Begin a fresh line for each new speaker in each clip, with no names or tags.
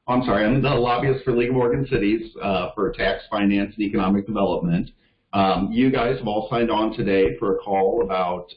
I'm sorry, I'm the lobbyist for League of Oregon Cities for Tax, Finance, and Economic Development. You guys have all signed on today for a call about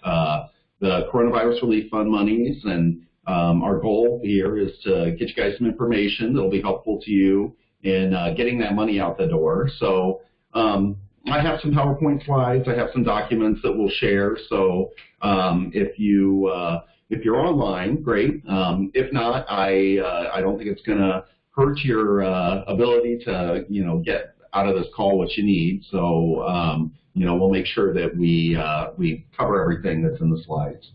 the Coronavirus Relief Fund monies, and our goal here is to get you guys some information that will be helpful to you in getting that money out the door. So I have some PowerPoint slides. I have some documents that we'll share. So if you're online, great. If not, I don't think it's going to hurt your ability to get out of this call what you need. So we'll make sure that we cover everything that's in the slides.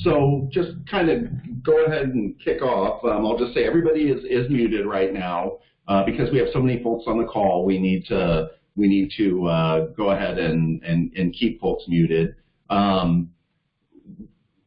So just kind of go ahead and kick off. I'll just say everybody is muted right now because we have so many folks on the call. We need to go ahead and keep folks muted.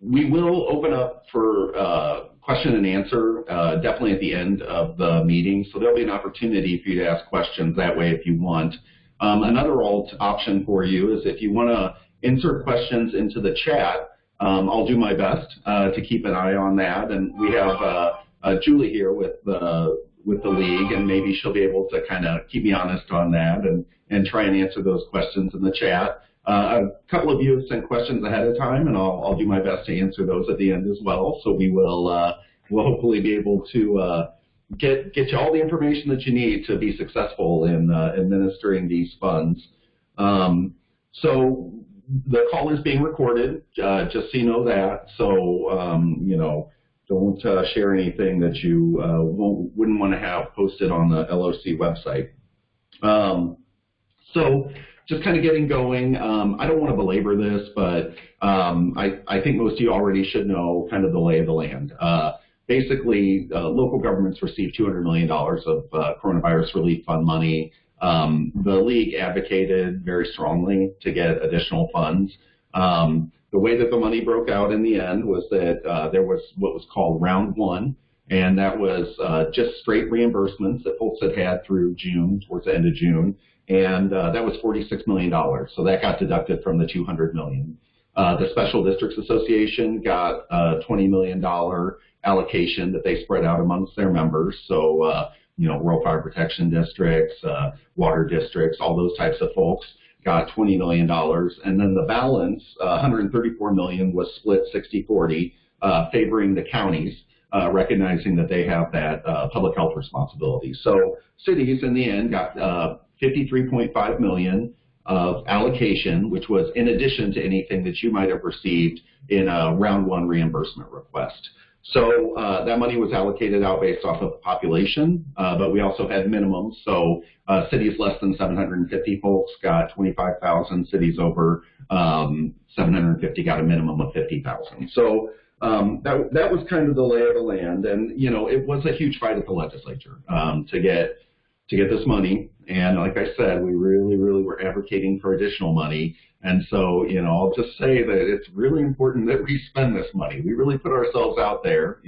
We will open up for question and answer definitely at the end of the meeting. So there'll be an opportunity for you to ask questions that way if you want. Another option for you is if you want to insert questions into the chat, I'll do my best to keep an eye on that. And we have Julie here with the league, and maybe she'll be able to kind of keep me honest on that and try and answer those questions in the chat. A couple of you have sent questions ahead of time, and I'll do my best to answer those at the end as well. So we will we'll hopefully be able to get you all the information that you need to be successful in administering these funds. So the call is being recorded, just so you know that. So don't share anything that you wouldn't want to have posted on the LOC website. So just kind of getting going. I don't want to belabor this, but I think most of you already should know kind of the lay of the land. Basically, local governments receive $200 million of coronavirus relief fund money. The league advocated very strongly to get additional funds. The way that the money broke out in the end was that there was what was called round one, and that was just straight reimbursements that folks had through June, towards the end of June. And that was $46 million. So that got deducted from the $200 million. The Special Districts Association got a $20 million allocation that they spread out amongst their members. So, rural fire protection districts, water districts, all those types of folks got $20 million. And then the balance, $134 million, was split 60-40, favoring the counties, recognizing that they have that public health responsibility. So cities, in the end, got $53.5 million of allocation, which was in addition to anything that you might have received in a round one reimbursement request. So that money was allocated out based off of population, but we also had minimums. So cities less than 750 folks got 25,000. Cities over 750 got a minimum of 50,000. So that was kind of the lay of the land, and it was a huge fight at the legislature to get this money. And like I said, we really were advocating for additional money. And so, I'll just say that it's really important that we spend this money. We really put ourselves out there,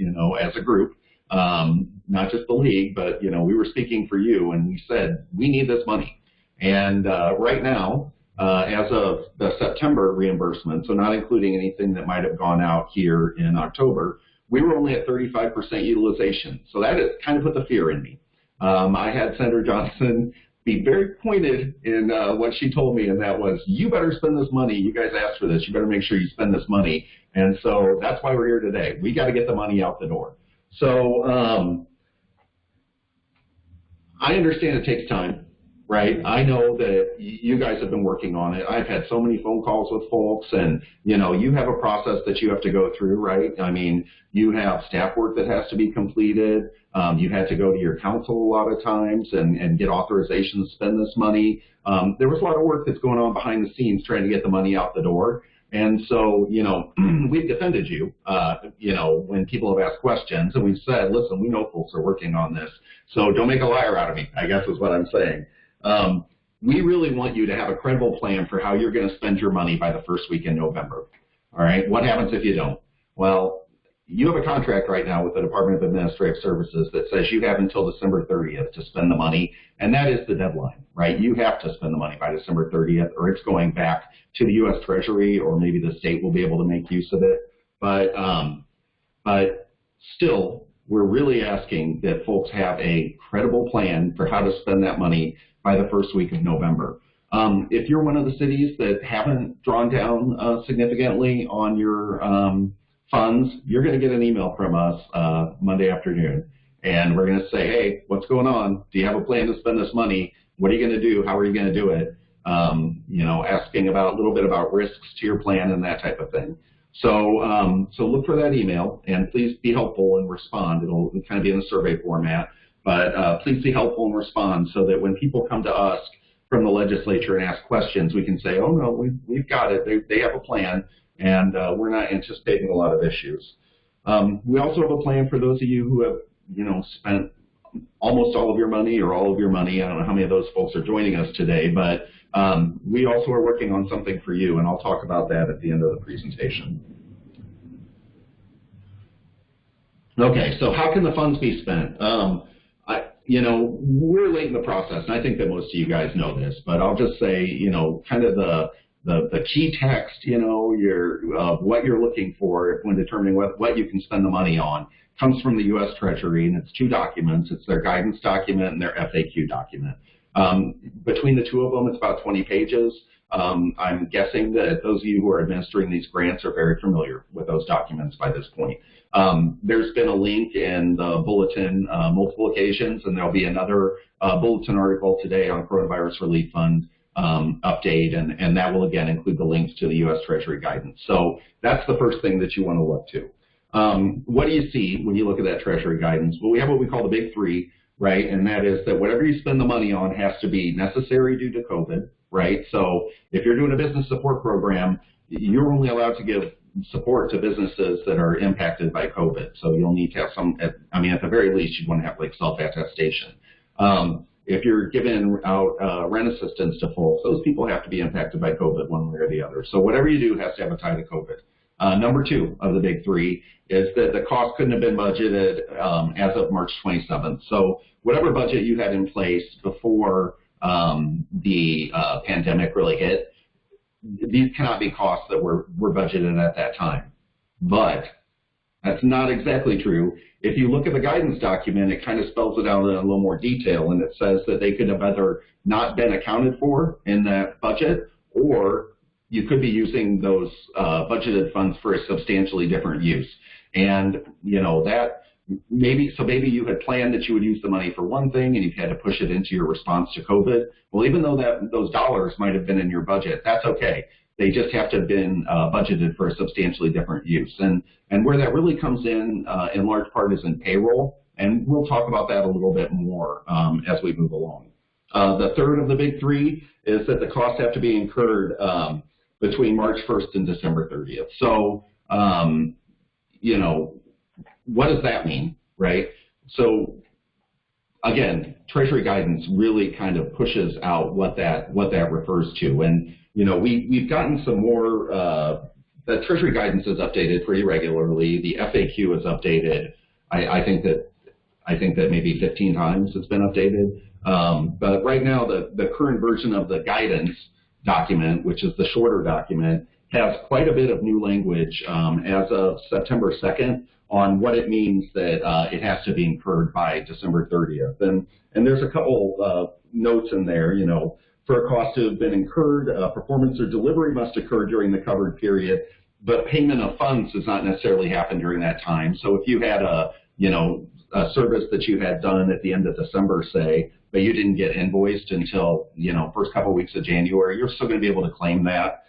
as a group, not just the league, but, we were speaking for you, and we said, we need this money. And right now, as of the September reimbursement, so not including anything that might have gone out here in October, we were only at 35% utilization. So that has kind of put the fear in me. I had Senator Johnson be very pointed in what she told me, and that was, you better spend this money. You guys asked for this. You better make sure you spend this money. And so that's why we're here today. We got to get the money out the door. So I understand it takes time, right? I know that you guys have been working on it. I've had so many phone calls with folks, and, you have a process that you have to go through, right? I mean, you have staff work that has to be completed. You had to go to your council a lot of times and get authorization to spend this money. There was a lot of work that's going on behind the scenes trying to get the money out the door. And so, we've defended you, when people have asked questions, and we've said, listen, we know folks are working on this, so don't make a liar out of me, I guess is what I'm saying. We really want you to have a credible plan for how you're going to spend your money by the first week in November. All right, what happens if you don't? Well, you have a contract right now with the Department of Administrative Services that says you have until December 30th to spend the money, and that is the deadline, right? You have to spend the money by December 30th, or it's going back to the U.S. Treasury, or maybe the state will be able to make use of it. But still, we're really asking that folks have a credible plan for how to spend that money by the first week of November. If you're one of the cities that haven't drawn down significantly on your funds, you're going to get an email from us Monday afternoon, and we're going to say, hey, what's going on? Do you have a plan to spend this money? What are you going to do? How are you going to do it? Asking about a little bit about risks to your plan and that type of thing. So look for that email, and please be helpful and respond. It'll kind of be in a survey format, but please be helpful and respond so that when people come to us from the legislature and ask questions, we can say, oh, no, we've got it. They have a plan, and we're not anticipating a lot of issues. We also have a plan for those of you who have, spent almost all of your money or all of your money. I don't know how many of those folks are joining us today, but we also are working on something for you, and I'll talk about that at the end of the presentation. Okay, so how can the funds be spent? We're late in the process, and I think that most of you guys know this, but I'll just say, kind of the key text, what you're looking for when determining what you can spend the money on comes from the U.S. Treasury, and it's two documents. It's their guidance document and their FAQ document. Between the two of them, it's about 20 pages. I'm guessing that those of you who are administering these grants are very familiar with those documents by this point. There's been a link in the bulletin multiple occasions, and there'll be another bulletin article today on Coronavirus Relief Fund update, and that will again include the links to the U.S. Treasury Guidance. So that's the first thing that you want to look to. What do you see when you look at that Treasury Guidance? Well, we have what we call the big three, right? And that is that whatever you spend the money on has to be necessary due to COVID, right? So if you're doing a business support program, you're only allowed to give support to businesses that are impacted by COVID. So you'll need to have some, at the very least, you'd want to have like self-attestation. If you're giving out rent assistance to folks, those people have to be impacted by COVID one way or the other. So whatever you do has to have a tie to COVID. Number two of the big three is that the cost couldn't have been budgeted as of March 27th. So whatever budget you had in place before the pandemic really hit, these cannot be costs that were budgeted at that time. But that's not exactly true. If you look at the guidance document, it kind of spells it out in a little more detail, and it says that they could have either not been accounted for in that budget, or you could be using those budgeted funds for a substantially different use. And, that maybe you had planned that you would use the money for one thing and you had to push it into your response to COVID. Well, even though those dollars might have been in your budget, that's okay. They just have to have been budgeted for a substantially different use. And where that really comes in large part, is in payroll. And we'll talk about that a little bit more as we move along. The third of the big three is that the costs have to be incurred between March 1st and December 30th. So, what does that mean, right? So, again, Treasury Guidance really kind of pushes out what that refers to. And, we've gotten some more, the Treasury Guidance is updated pretty regularly. The FAQ is updated. I think that maybe 15 times it's been updated. But right now, the current version of the guidance document, which is the shorter document, has quite a bit of new language as of September 2nd on what it means that it has to be incurred by December 30th. And there's a couple notes in there, for a cost to have been incurred, performance or delivery must occur during the covered period, but payment of funds does not necessarily happen during that time. So if you had a service that you had done at the end of December, say, but you didn't get invoiced until, first couple of weeks of January, you're still going to be able to claim that.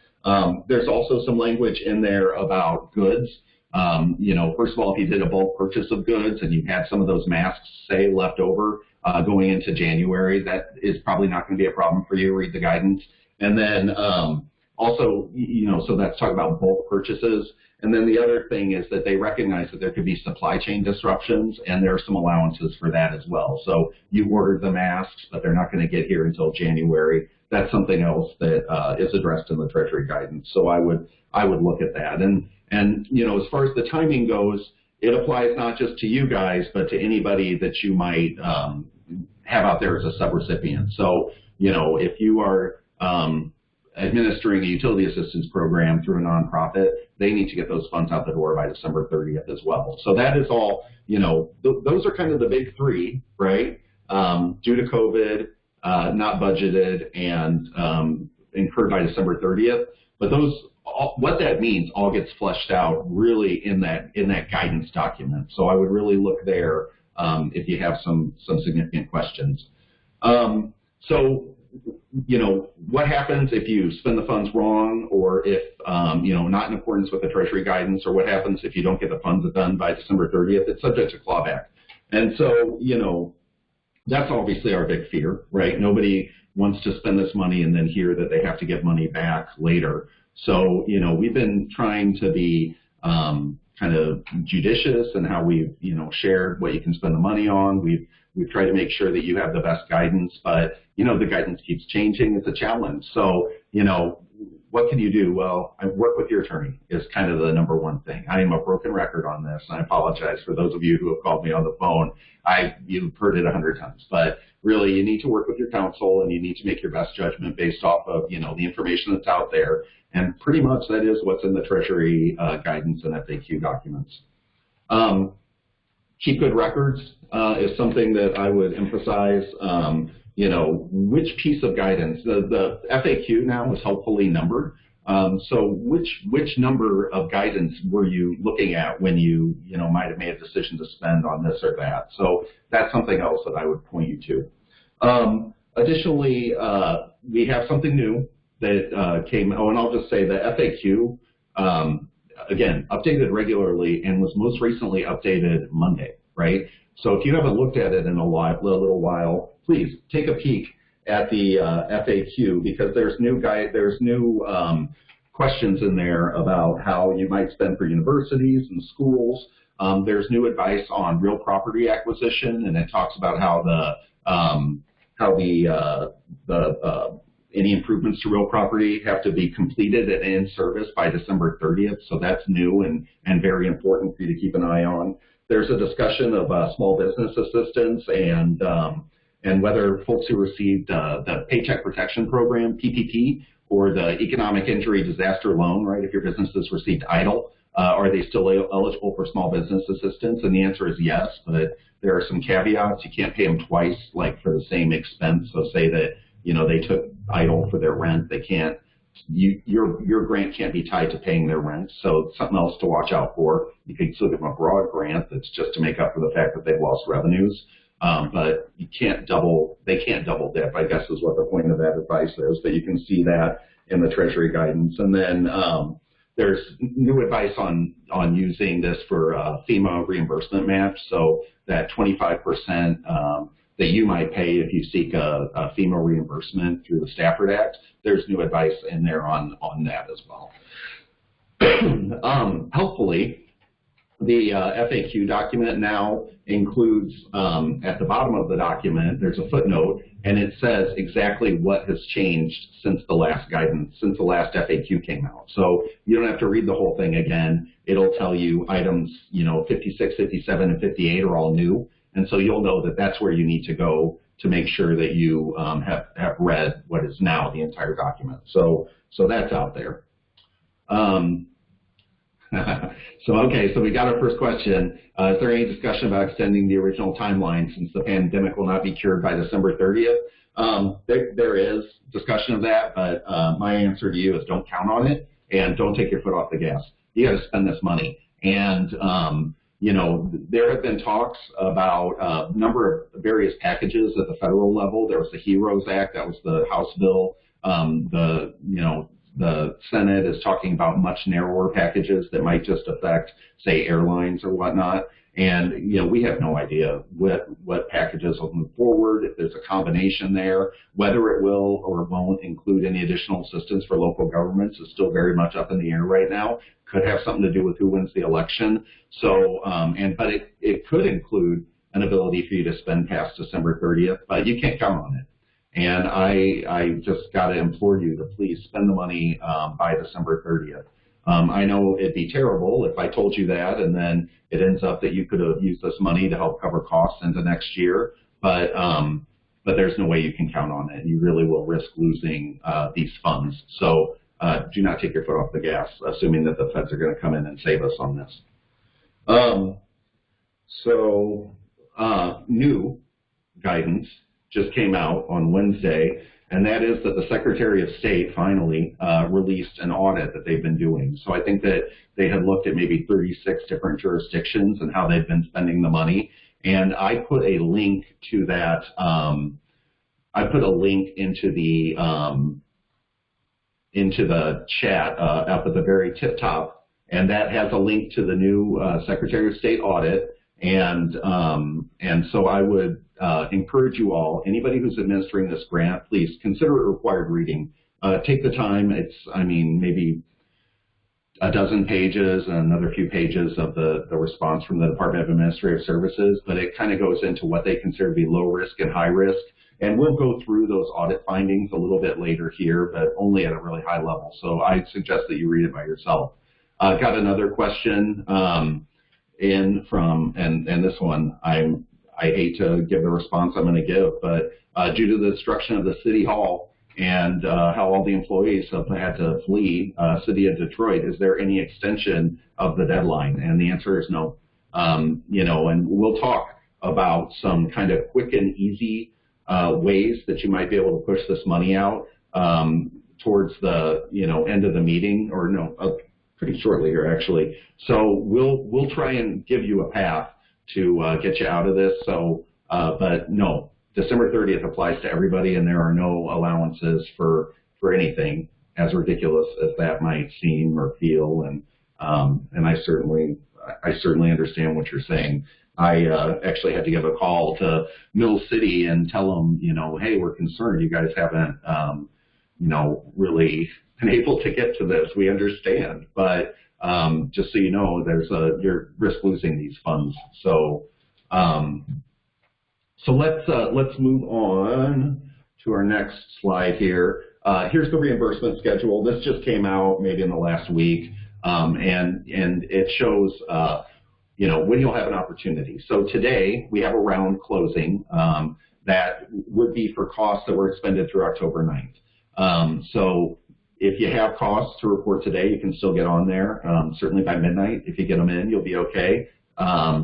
There's also some language in there about goods. First of all, if you did a bulk purchase of goods and you had some of those masks, say, left over going into January, that is probably not going to be a problem for you. Read the guidance. And then also, so that's talking about bulk purchases. And then the other thing is that they recognize that there could be supply chain disruptions, and there are some allowances for that as well. So you ordered the masks, but they're not going to get here until January. That's something else that is addressed in the Treasury Guidance. So I would look at that. And as far as the timing goes, it applies not just to you guys, but to anybody that you might have out there as a subrecipient. So, if you are administering a utility assistance program through a nonprofit, they need to get those funds out the door by December 30th as well. So that is all, those are kind of the big three, right? Due to COVID, not budgeted, and incurred by December 30th. But what that means all gets fleshed out really in that guidance document. So I would really look there if you have some significant questions. What happens if you spend the funds wrong, or if, not in accordance with the Treasury guidance, or what happens if you don't get the funds done by December 30th? It's subject to clawback. And so, that's obviously our big fear, right? Nobody wants to spend this money and then hear that they have to get money back later. So, we've been trying to be kind of judicious in how we've, shared what you can spend the money on. We've tried to make sure that you have the best guidance, but, the guidance keeps changing. It's a challenge. So, what can you do? Well, I work with your attorney is kind of the number one thing. I am a broken record on this, and I apologize for those of you who have called me on the phone. You've heard it 100 times, but really you need to work with your counsel, and you need to make your best judgment based off of, the information that's out there. And pretty much that is what's in the Treasury guidance and FAQ documents. Keep good records is something that I would emphasize. Which piece of guidance, the FAQ now is helpfully numbered. So which number of guidance were you looking at when you, might have made a decision to spend on this or that? So that's something else that I would point you to. Additionally, we have something new that came, and I'll just say the FAQ, again, updated regularly and was most recently updated Monday, right? So if you haven't looked at it in a little while, please take a peek at the FAQ, because there's new questions in there about how you might spend for universities and schools. There's new advice on real property acquisition, and it talks about how any improvements to real property have to be completed and in service by December 30th. So that's new and very important for you to keep an eye on. There's a discussion of small business assistance and whether folks who received the Paycheck Protection Program, PPP, or the Economic Injury Disaster Loan, right, if your business has received EIDL, are they still eligible for small business assistance? And the answer is yes, but there are some caveats. You can't pay them twice, like for the same expense. So say that, they took EIDL for their rent. They can't, your grant can't be tied to paying their rent. So something else to watch out for. You can still give them a broad grant that's just to make up for the fact that they've lost revenues. But they can't double dip, I guess is what the point of that advice is, but you can see that in the Treasury guidance. And then there's new advice on using this for FEMA reimbursement match, so that 25% that you might pay if you seek a FEMA reimbursement through the Stafford Act. There's new advice in there on that as well. Hopefully, the FAQ document now includes, at the bottom of the document, there's a footnote, and it says exactly what has changed since the last guidance, since the last FAQ came out. So you don't have to read the whole thing again. It'll tell you items, 56, 57, and 58 are all new. And so you'll know that that's where you need to go to make sure that you have read what is now the entire document. So that's out there. So we got our first question. Is there any discussion about extending the original timeline since the pandemic will not be cured by December 30th? There is discussion of that, but my answer to you is don't count on it and don't take your foot off the gas. You got to spend this money. And, there have been talks about a number of various packages at the federal level. There was the HEROES Act, that was the House bill. The Senate is talking about much narrower packages that might just affect, say, airlines or whatnot. And, we have no idea what packages will move forward, if there's a combination there. Whether it will or won't include any additional assistance for local governments is still very much up in the air right now. Could have something to do with who wins the election. So, but it could include an ability for you to spend past December 30th, but you can't count on it. And I just got to implore you to please spend the money by December 30th. I know it'd be terrible if I told you that and then it ends up that you could have used this money to help cover costs into next year. But, but there's no way you can count on it. You really will risk losing these funds. So do not take your foot off the gas, assuming that the feds are going to come in and save us on this. New guidance just came out on Wednesday, and that is that the Secretary of State finally released an audit that they've been doing. So I think that they had looked at maybe 36 different jurisdictions and how they've been spending the money. And I put a link to that. I put a link into the chat up at the very tip top, and that has a link to the new Secretary of State audit. And so I would encourage you all, anybody who's administering this grant, please consider it required reading. Take the time. It's, I mean, maybe a dozen pages and another few pages of the response from the Department of Administrative Services, but it kind of goes into what they consider to be low risk and high risk. And we'll go through those audit findings a little bit later here, but only at a really high level. So I suggest that you read it by yourself. Got another question in from, and this one, I hate to give the response I'm going to give, but due to the destruction of the City Hall and how all the employees have had to flee City of Detroit, is there any extension of the deadline? And the answer is no. You know, and we'll talk about some kind of quick and easy ways that you might be able to push this money out towards the end of the meeting, or no, pretty shortly here actually. So we'll try and give you a path to get you out of this. So, but no, December 30th applies to everybody, and there are no allowances for anything, as ridiculous as that might seem or feel. And I certainly understand what you're saying. I actually had to give a call to Mill City and tell them, hey, we're concerned. You guys haven't, really been able to get to this. We understand, but just so you know, you're risk losing these funds. So, let's move on to our next slide here. Here's the reimbursement schedule. This just came out maybe in the last week, and it shows. When you'll have an opportunity. So today we have a round closing that would be for costs that were expended through October 9th. So if you have costs to report today, you can still get on there. Certainly by midnight, if you get them in, you'll be okay. I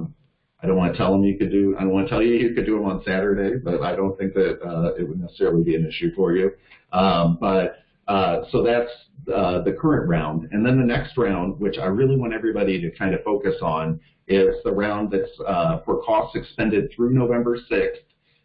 don't want to tell them I don't want to tell you you could do them on Saturday, but I don't think that it would necessarily be an issue for you. So that's the current round. And then the next round, which I really want everybody to kind of focus on, is the round that's for costs expended through November 6th,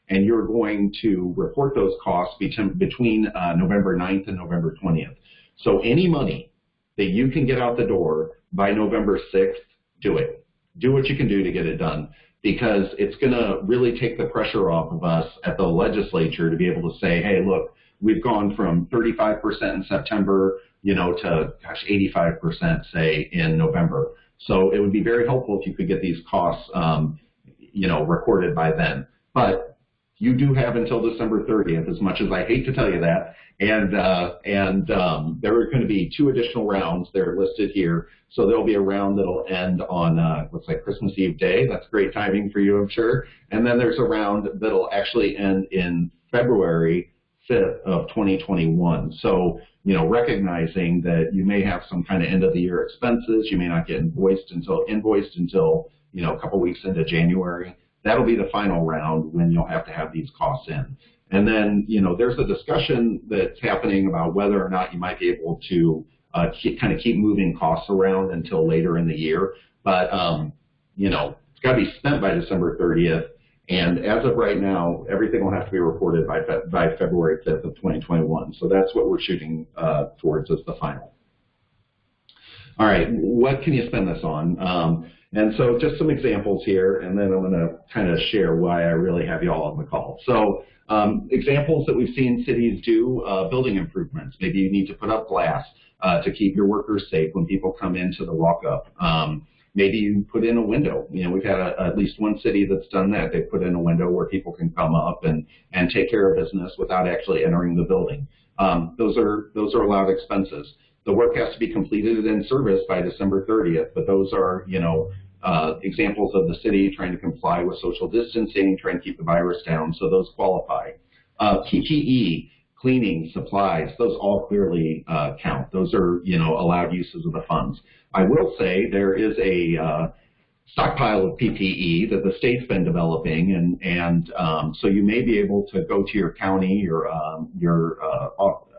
and you're going to report those costs between November 9th and November 20th. So any money that you can get out the door by November 6th, do it. Do what you can do to get it done, because it's going to really take the pressure off of us at the legislature to be able to say, hey, look, we've gone from 35% in September, to 85%, say, in November. So it would be very helpful if you could get these costs, recorded by then. But you do have until December 30th, as much as I hate to tell you that. And there are going to be 2 additional rounds. They're listed here. So there'll be a round that'll end on, looks like Christmas Eve day. That's great timing for you, I'm sure. And then there's a round that'll actually end in February 5th of 2021. So, recognizing that you may have some kind of end of the year expenses, you may not get invoiced until a couple weeks into January. That'll be the final round when you'll have to have these costs in. And then, there's a discussion that's happening about whether or not you might be able to keep moving costs around until later in the year. But, it's got to be spent by December 30th. And as of right now, everything will have to be reported by February 5th of 2021. So that's what we're shooting towards as the final. All right, what can you spend this on? And so just some examples here, and then I'm going to kind of share why I really have you all on the call. So examples that we've seen cities do, building improvements. Maybe you need to put up glass to keep your workers safe when people come into the walk-up. Maybe you put in a window. We've had at least one city that's done that. They put in a window where people can come up and take care of business without actually entering the building. Those are allowed expenses. The work has to be completed and in service by December 30th, but those are, examples of the city trying to comply with social distancing, trying to keep the virus down, so those qualify. PPE, cleaning, supplies, those all clearly count. Those are, allowed uses of the funds. I will say there is a stockpile of PPE that the state's been developing, and so you may be able to go to your county, your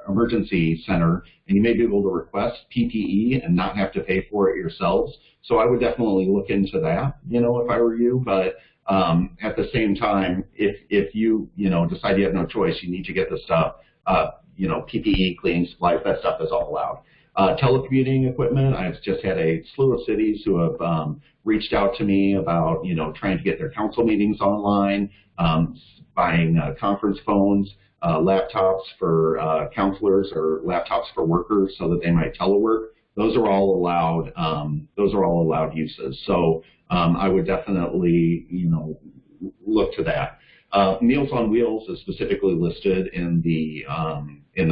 emergency center, and you may be able to request PPE and not have to pay for it yourselves. So I would definitely look into that, if I were you. But at the same time, if you, decide you have no choice, you need to get the stuff, PPE, cleaning supplies, that stuff is all allowed. Telecommuting equipment, I've just had a slew of cities who have reached out to me about, trying to get their council meetings online, buying conference phones, laptops for counselors or laptops for workers so that they might telework. Those are all allowed. Those are all allowed uses. So I would definitely, look to that. Meals on Wheels is specifically listed in the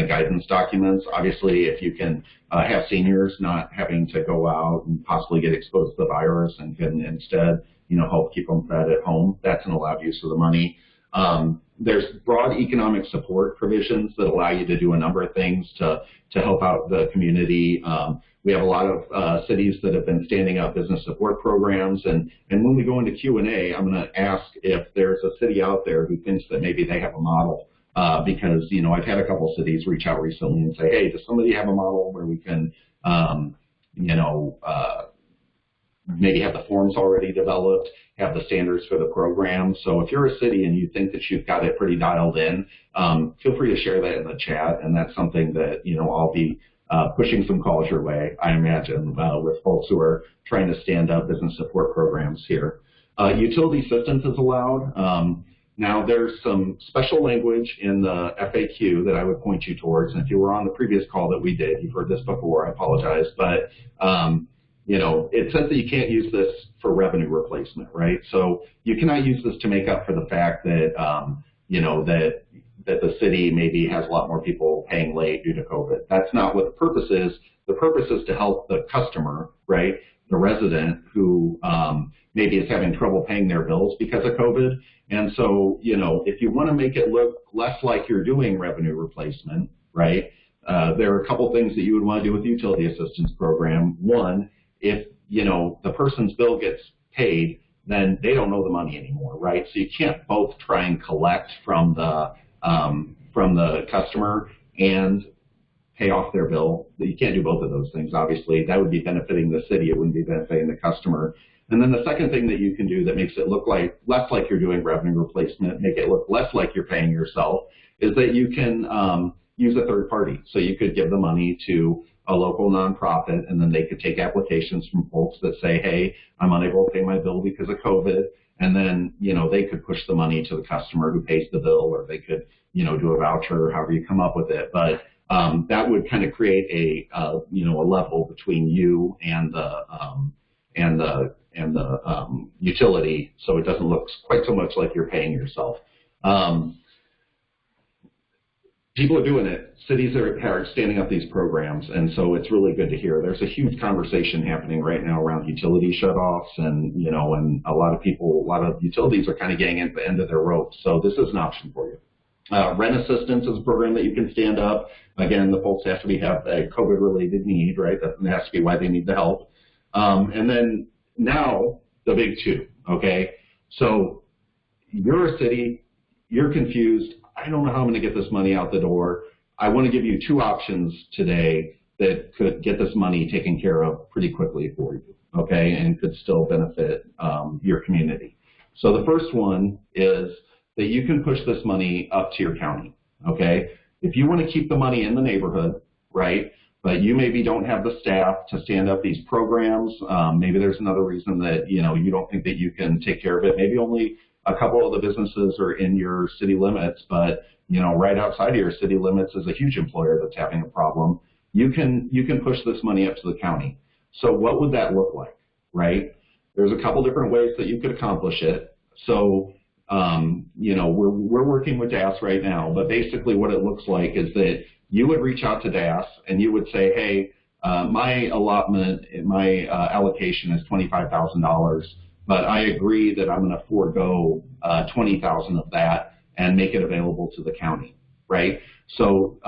guidance documents. Obviously, if you can have seniors not having to go out and possibly get exposed to the virus and can instead, help keep them fed at home, that's an allowed use of the money. There's broad economic support provisions that allow you to do a number of things to help out the community. We have a lot of cities that have been standing up business support programs, and when we go into Q&A, I'm going to ask if there's a city out there who thinks that maybe they have a model, because I've had a couple cities reach out recently and say, hey, does somebody have a model where we can maybe have the forms already developed, have the standards for the program. So if you're a city and you think that you've got it pretty dialed in, feel free to share that in the chat, and that's something that I'll be pushing some calls your way, I imagine, with folks who are trying to stand up business support programs here. Utility assistance is allowed. Now there's some special language in the FAQ that I would point you towards, and if you were on the previous call that we did, you've heard this before, I apologize, but it says that you can't use this for revenue replacement, right? So you cannot use this to make up for the fact that, that the city maybe has a lot more people paying late due to COVID. That's not what the purpose is. The purpose is to help the customer, right, the resident who maybe is having trouble paying their bills because of COVID. And so, if you want to make it look less like you're doing revenue replacement, right, there are a couple things that you would want to do with the utility assistance program. One, if, the person's bill gets paid, then they don't know the money anymore, right? So you can't both try and collect from the customer and pay off their bill. You can't do both of those things, obviously. That would be benefiting the city. It wouldn't be benefiting the customer. And then the second thing that you can do that makes it look like less like you're doing revenue replacement, make it look less like you're paying yourself, is that you can use a third party. So you could give the money to a local nonprofit, and then they could take applications from folks that say, hey, I'm unable to pay my bill because of COVID. And then, they could push the money to the customer who pays the bill, or they could, do a voucher, however you come up with it. But that would kind of create a level between you and the utility, so it doesn't look quite so much like you're paying yourself. People are doing it. Cities are standing up these programs, and so it's really good to hear. There's a huge conversation happening right now around utility shutoffs, and and a lot of utilities are kind of getting at the end of their rope. So this is an option for you. Rent assistance is a program that you can stand up. Again, the folks have to have a COVID-related need, right? That has to be why they need the help. And then now the big two. Okay, so you're a city, you're confused. I don't know how I'm going to get this money out the door. I want to give you two options today that could get this money taken care of pretty quickly for you, okay, and could still benefit your community. So the first one is that you can push this money up to your county, okay? If you want to keep the money in the neighborhood, right, but you maybe don't have the staff to stand up these programs, maybe there's another reason that, you don't think that you can take care of it. Maybe only a couple of the businesses are in your city limits, but right outside of your city limits is a huge employer that's having a problem. You can push this money up to the county. So what would that look like, right? There's a couple different ways that you could accomplish it. So we're working with DAS right now, but basically what it looks like is that you would reach out to DAS and you would say, hey, my allotment, my allocation is $25,000, but I agree that I'm going to forego $20,000 of that and make it available to the county, right? So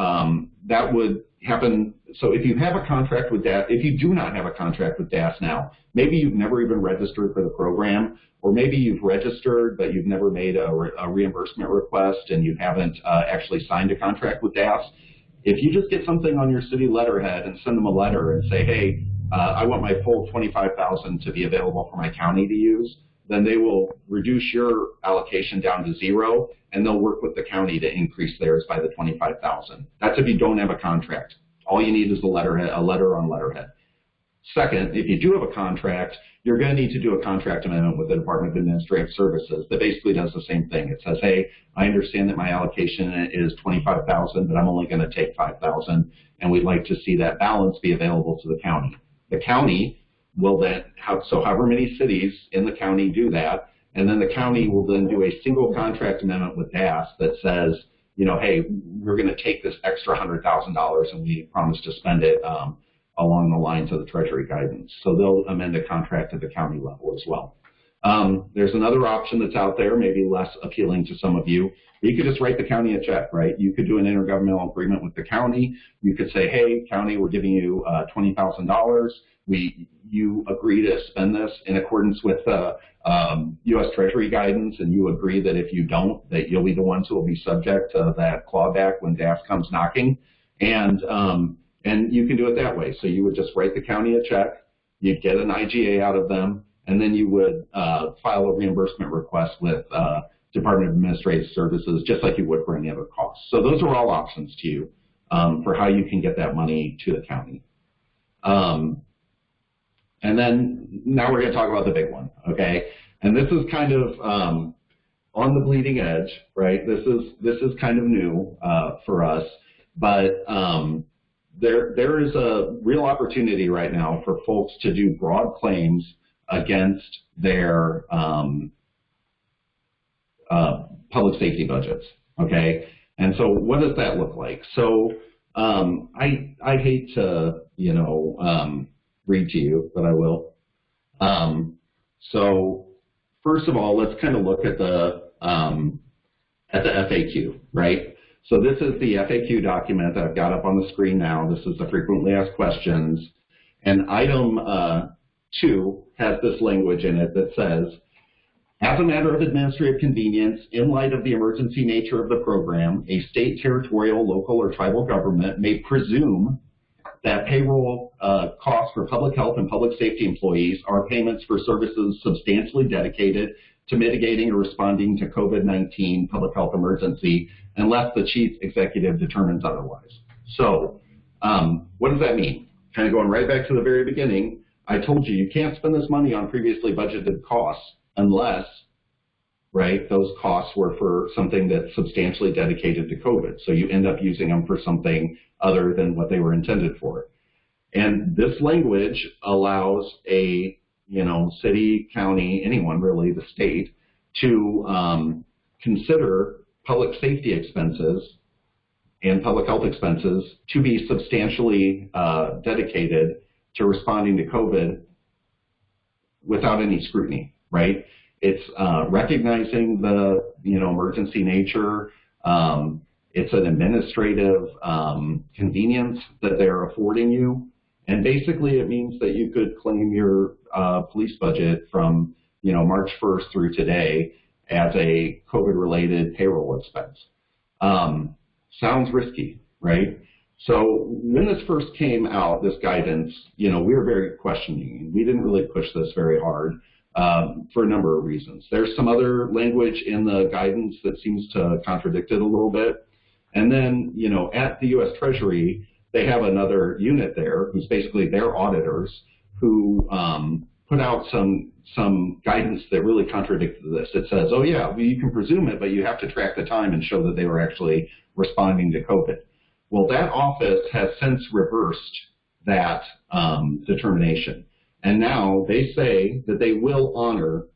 that would happen. So if you have a contract with DAS, if you do not have a contract with DAS now, maybe you've never even registered for the program, or maybe you've registered but you've never made a reimbursement request and you haven't actually signed a contract with DAS. If you just get something on your city letterhead and send them a letter and say, hey, I want my full $25,000 to be available for my county to use, then they will reduce your allocation down to zero, and they'll work with the county to increase theirs by the $25,000. That's if you don't have a contract. All you need is a letter on letterhead. Second, if you do have a contract, you're going to need to do a contract amendment with the Department of Administrative Services that basically does the same thing. It says, hey, I understand that my allocation is $25,000, but I'm only going to take $5,000, and we'd like to see that balance be available to the county. The county will then have, so however many cities in the county do that, and then the county will then do a single contract amendment with DAS that says, you know, hey, we're going to take this extra $100,000 and we promise to spend it along the lines of the Treasury Guidance. So they'll amend a contract at the county level as well. There's another option that's out there, maybe less appealing to some of you. You could just write the county a check, right? You could do an intergovernmental agreement with the county. You could say, hey, county, we're giving you $20,000. You agree to spend this in accordance with U.S. Treasury Guidance, and you agree that if you don't, that you'll be the ones who will be subject to that clawback when DAS comes knocking. And you can do it that way. So you would just write the county a check, you'd get an IGA out of them, and then you would file a reimbursement request with Department of Administrative Services, just like you would for any other costs. So those are all options to you for how you can get that money to the county. And then now we're going to talk about the big one, okay? And this is kind of on the bleeding edge, right? This is kind of new for us, but there is a real opportunity right now for folks to do broad claims against their public safety budgets, okay? And so what does that look like? So I hate to, you know, read to you, but I will. So first of all, let's kind of look at the FAQ, right? So this is the FAQ document that I've got up on the screen now. This is the frequently asked questions. And item 2 has this language in it that says, as a matter of administrative convenience, in light of the emergency nature of the program, a state, territorial, local, or tribal government may presume that payroll costs for public health and public safety employees are payments for services substantially dedicated to mitigating or responding to COVID-19 public health emergency unless the chief executive determines otherwise. So what does that mean? Kind of going right back to the very beginning, I told you, you can't spend this money on previously budgeted costs unless, right, those costs were for something that's substantially dedicated to COVID. So you end up using them for something other than what they were intended for. And this language allows a, you know, city, county, anyone really, the state, to consider public safety expenses and public health expenses to be substantially dedicated to responding to COVID without any scrutiny, right? It's recognizing the, you know, emergency nature. It's an administrative convenience that they're affording you. And basically it means that you could claim your police budget from, you know, March 1st through today as a COVID-related payroll expense. Sounds risky, right? So when this first came out, this guidance, you know, we were very questioning. We didn't really push this very hard for a number of reasons. There's some other language in the guidance that seems to contradict it a little bit. And then, you know, at the U.S. Treasury, they have another unit there who's basically their auditors who put out some guidance that really contradicted this. It says, oh yeah, well, you can presume it, but you have to track the time and show that they were actually responding to COVID. Well, that office has since reversed that determination. And now they say that they will honor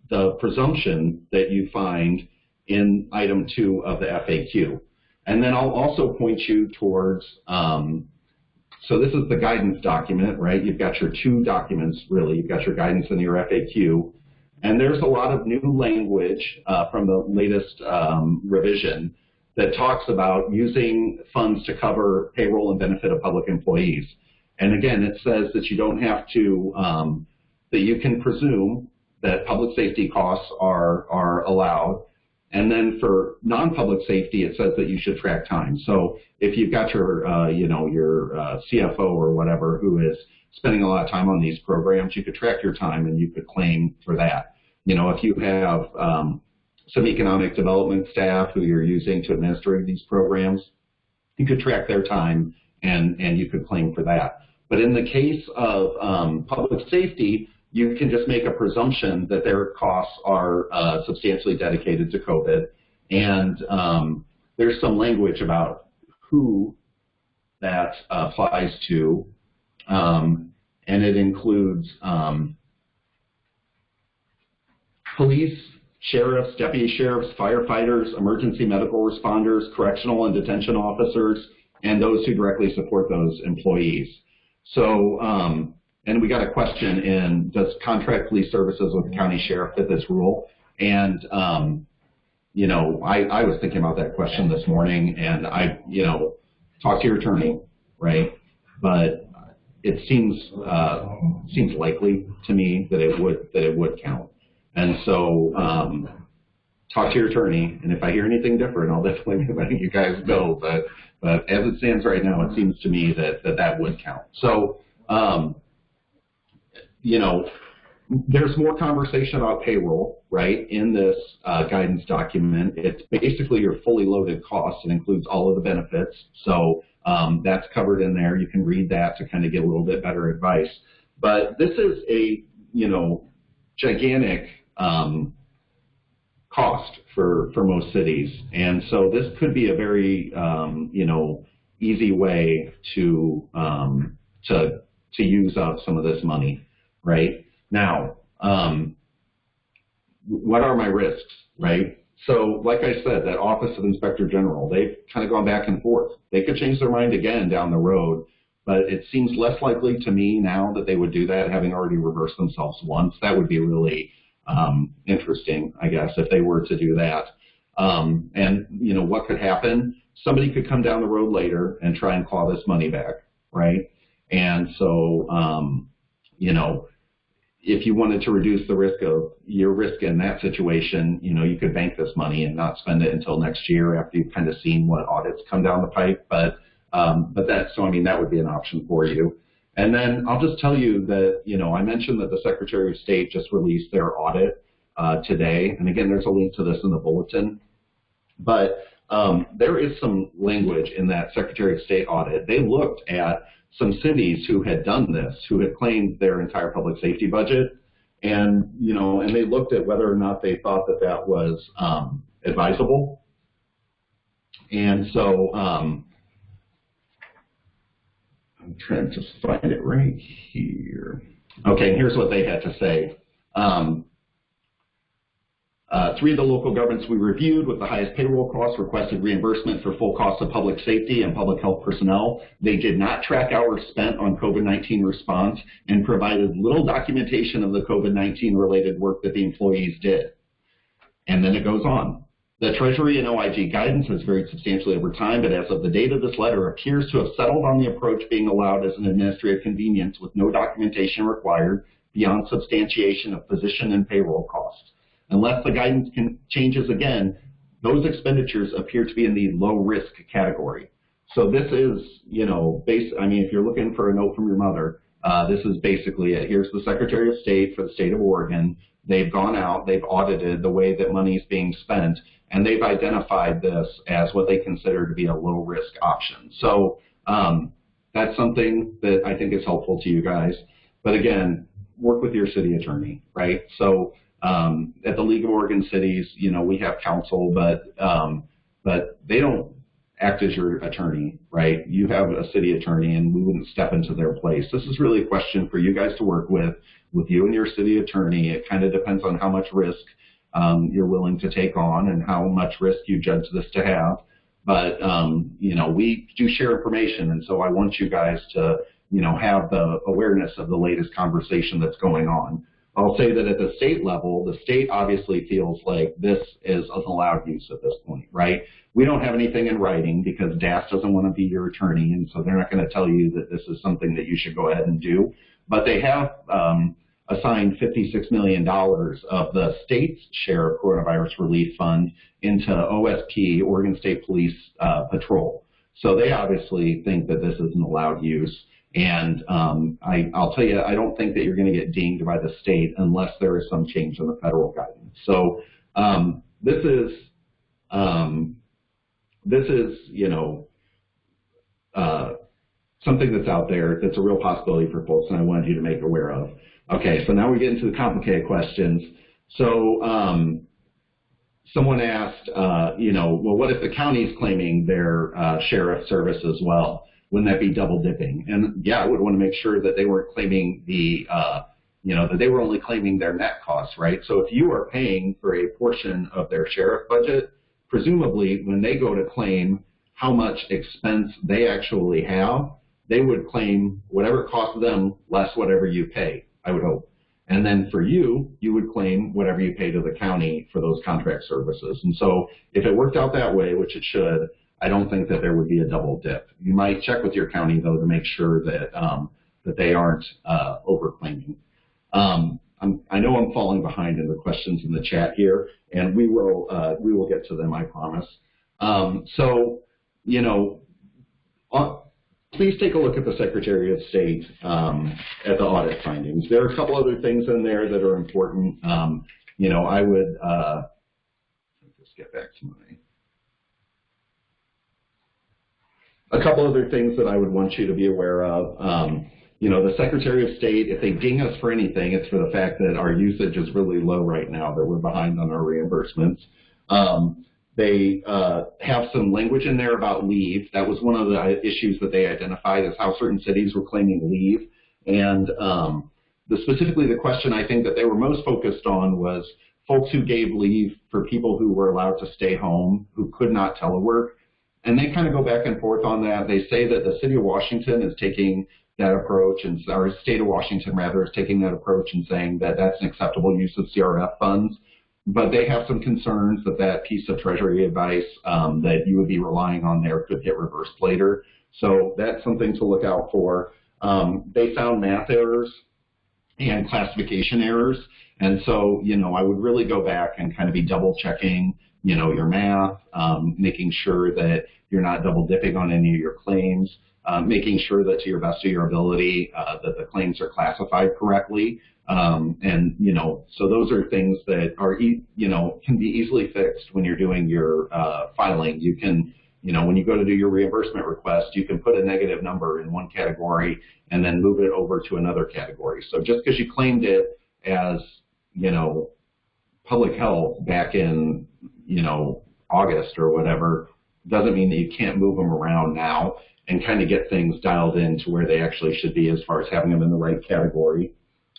the presumption that you find in item 2 of the FAQ. And then I'll also point you towards So this is the guidance document, right? You've got your two documents, really. You've got your guidance and your FAQ. And there's a lot of new language from the latest revision that talks about using funds to cover payroll and benefit of public employees. And again, it says that you don't have to, that you can presume that public safety costs are allowed. And then for non-public safety, it says that you should track time. So if you've got your, your CFO or whatever who is spending a lot of time on these programs, you could track your time and you could claim for that. If you have some economic development staff who you're using to administer these programs, you could track their time and you could claim for that. But in the case of public safety, you can just make a presumption that their costs are substantially dedicated to COVID. And there's some language about who that applies to. And it includes police, sheriffs, deputy sheriffs, firefighters, emergency medical responders, correctional and detention officers, and those who directly support those employees. So, and we got a question in, does contract police services with the county sheriff fit this rule? And, I was thinking about that question this morning, and talk to your attorney, right? But it seems likely to me that it would count. And so talk to your attorney, and if I hear anything different, I'll definitely let you guys know. But as it stands right now, it seems to me that would count. So, there's more conversation about payroll, right, in this guidance document. It's basically your fully loaded costs. It includes all of the benefits. So that's covered in there. You can read that to kind of get a little bit better advice. But this is a, gigantic cost for most cities. And so this could be a very, easy way to use up some of this money, right? Now, what are my risks, right? So like I said, that Office of Inspector General, they've kind of gone back and forth. They could change their mind again down the road, but it seems less likely to me now that they would do that, having already reversed themselves once. That would be really interesting, I guess, if they were to do that. And, what could happen? Somebody could come down the road later and try and claw this money back, right? And so, if you wanted to reduce the risk of your risk in that situation, you could bank this money and not spend it until next year after you've kind of seen what audits come down the pipe. But that would be an option for you. And then I'll just tell you that, I mentioned that the Secretary of State just released their audit today. And again, there's a link to this in the bulletin. But there is some language in that Secretary of State audit. They looked at some cities who had done this, who had claimed their entire public safety budget, and and they looked at whether or not they thought that was advisable. And so I'm trying to find it right here. Okay, here's what they had to say. 3 of the local governments we reviewed with the highest payroll costs requested reimbursement for full costs of public safety and public health personnel. They did not track hours spent on COVID-19 response and provided little documentation of the COVID-19 related work that the employees did. And then it goes on. The Treasury and OIG guidance has varied substantially over time, but as of the date of this letter, appears to have settled on the approach being allowed as an administrative convenience with no documentation required beyond substantiation of position and payroll costs. Unless the guidance changes again, those expenditures appear to be in the low risk category. So this is, if you're looking for a note from your mother, this is basically it. Here's the Secretary of State for the state of Oregon. They've gone out, they've audited the way that money is being spent, and they've identified this as what they consider to be a low risk option. So that's something that I think is helpful to you guys. But again, work with your city attorney, right? So at the League of Oregon Cities, we have counsel, but they don't act as your attorney, right? You have a city attorney, and we wouldn't step into their place. This is really a question for you guys to work with you and your city attorney. It kind of depends on how much risk you're willing to take on and how much risk you judge this to have. but we do share information, and so I want you guys to have the awareness of the latest conversation that's going on. I'll say that at the state level, the state obviously feels like this is an allowed use at this point, right? We don't have anything in writing because DAS doesn't want to be your attorney, and so they're not going to tell you that this is something that you should go ahead and do. But they have assigned $56 million of the state's share of coronavirus relief fund into OSP, Oregon State Police Patrol. So they obviously think that this is an allowed use. And I'll tell you, I don't think that you're going to get dinged by the state unless there is some change in the federal guidance. So this is something that's out there that's a real possibility for folks, and I wanted you to make aware of. Okay, so now we get into the complicated questions. So someone asked, well, what if the county's claiming their sheriff service as well? Wouldn't that be double dipping? And yeah, I would want to make sure that they weren't claiming that they were only claiming their net costs, right? So if you are paying for a portion of their sheriff budget, presumably when they go to claim how much expense they actually have, they would claim whatever it costs them less whatever you pay, I would hope. And then for you, you would claim whatever you pay to the county for those contract services. And so if it worked out that way, which it should, I don't think that there would be a double dip. You might check with your county, though, to make sure that that they aren't overclaiming. I know I'm falling behind in the questions in the chat here, and we will get to them, I promise. Please take a look at the Secretary of State at the audit findings. There are a couple other things in there that are important. I would just get back to a couple other things that I would want you to be aware of. The Secretary of State, if they ding us for anything, it's for the fact that our usage is really low right now, that we're behind on our reimbursements. They have some language in there about leave. That was one of the issues that they identified, is how certain cities were claiming leave. And specifically the question I think that they were most focused on was folks who gave leave for people who were allowed to stay home, who could not telework. And they kind of go back and forth on that. They say that the city of Washington is taking that approach, or state of Washington rather, is taking that approach and saying that that's an acceptable use of CRF funds. But they have some concerns that that piece of Treasury advice that you would be relying on there could get reversed later. So that's something to look out for. They found math errors and classification errors. And so, I would really go back and kind of be double checking your math, making sure that you're not double dipping on any of your claims, making sure that to your best of your ability that the claims are classified correctly. So those are things that are, can be easily fixed when you're doing your filing. You can, when you go to do your reimbursement request, you can put a negative number in one category and then move it over to another category. So just because you claimed it as, public health back in, August or whatever, doesn't mean that you can't move them around now and kind of get things dialed in to where they actually should be as far as having them in the right category.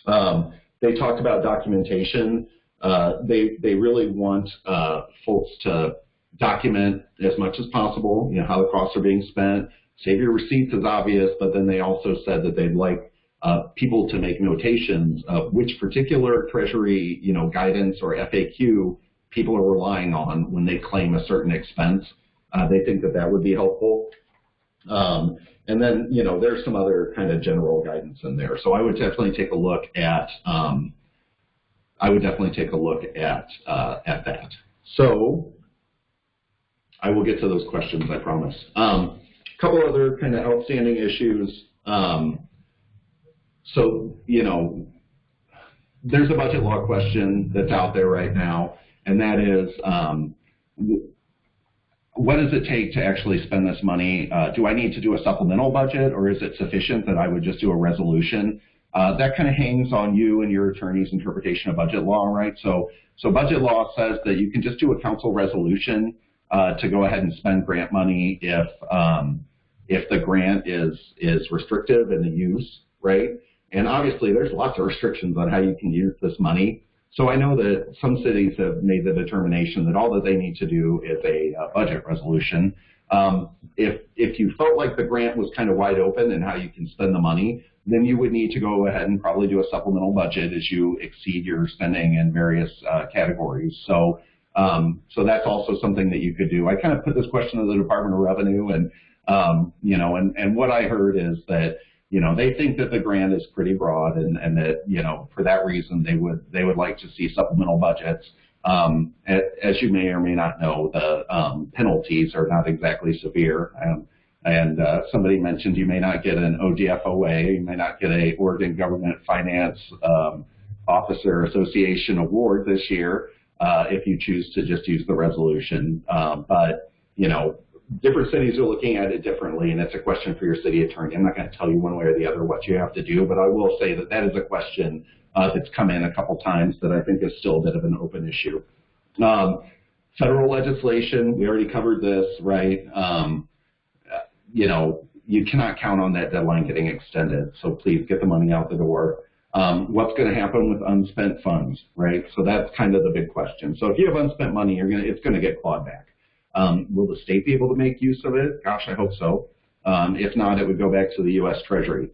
They talked about documentation. They really want folks to document as much as possible, how the costs are being spent. Save your receipts is obvious, but then they also said that they'd like people to make notations of which particular Treasury, guidance or FAQ people are relying on when they claim a certain expense. They think that that would be helpful. And then, there's some other kind of general guidance in there. So I would definitely take a look at that. So I will get to those questions, I promise. A couple other kind of outstanding issues. There's a budget law question that's out there right now, and that is, what does it take to actually spend this money? Do I need to do a supplemental budget, or is it sufficient that I would just do a resolution? That kind of hangs on you and your attorney's interpretation of budget law, right? So budget law says that you can just do a council resolution to go ahead and spend grant money if the grant is restrictive in the use, right? And obviously, there's lots of restrictions on how you can use this money. So I know that some cities have made the determination that all that they need to do is a budget resolution. If you felt like the grant was kind of wide open and how you can spend the money, then you would need to go ahead and probably do a supplemental budget as you exceed your spending in various categories. So that's also something that you could do. I kind of put this question to the Department of Revenue, and and what I heard is that they think that the grant is pretty broad, and that for that reason they would like to see supplemental budgets. As you may or may not know, the penalties are not exactly severe. And somebody mentioned you may not get an ODFOA, you may not get a Oregon Government Finance Officer Association award this year if you choose to just use the resolution. But different cities are looking at it differently, and it's a question for your city attorney. I'm not going to tell you one way or the other what you have to do, but I will say that that is a question that's come in a couple times that I think is still a bit of an open issue. Federal legislation, we already covered this, right? You cannot count on that deadline getting extended, so please get the money out the door. What's going to happen with unspent funds, right? So that's kind of the big question. So if you have unspent money, it's going to get clawed back. Will the state be able to make use of it? Gosh, I hope so. If not, it would go back to the U.S. Treasury.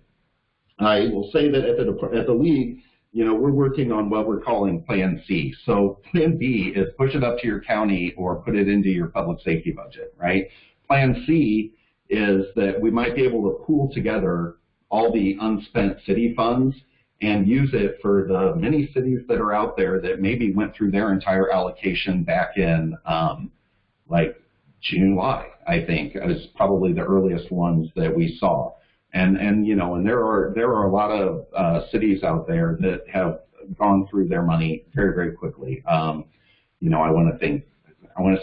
I will say that at the league, we're working on what we're calling Plan C. So Plan B is push it up to your county or put it into your public safety budget, right? Plan C is that we might be able to pool together all the unspent city funds and use it for the many cities that are out there that maybe went through their entire allocation back in like July, I think, is probably the earliest ones that we saw. And there are a lot of cities out there that have gone through their money very, very quickly. I want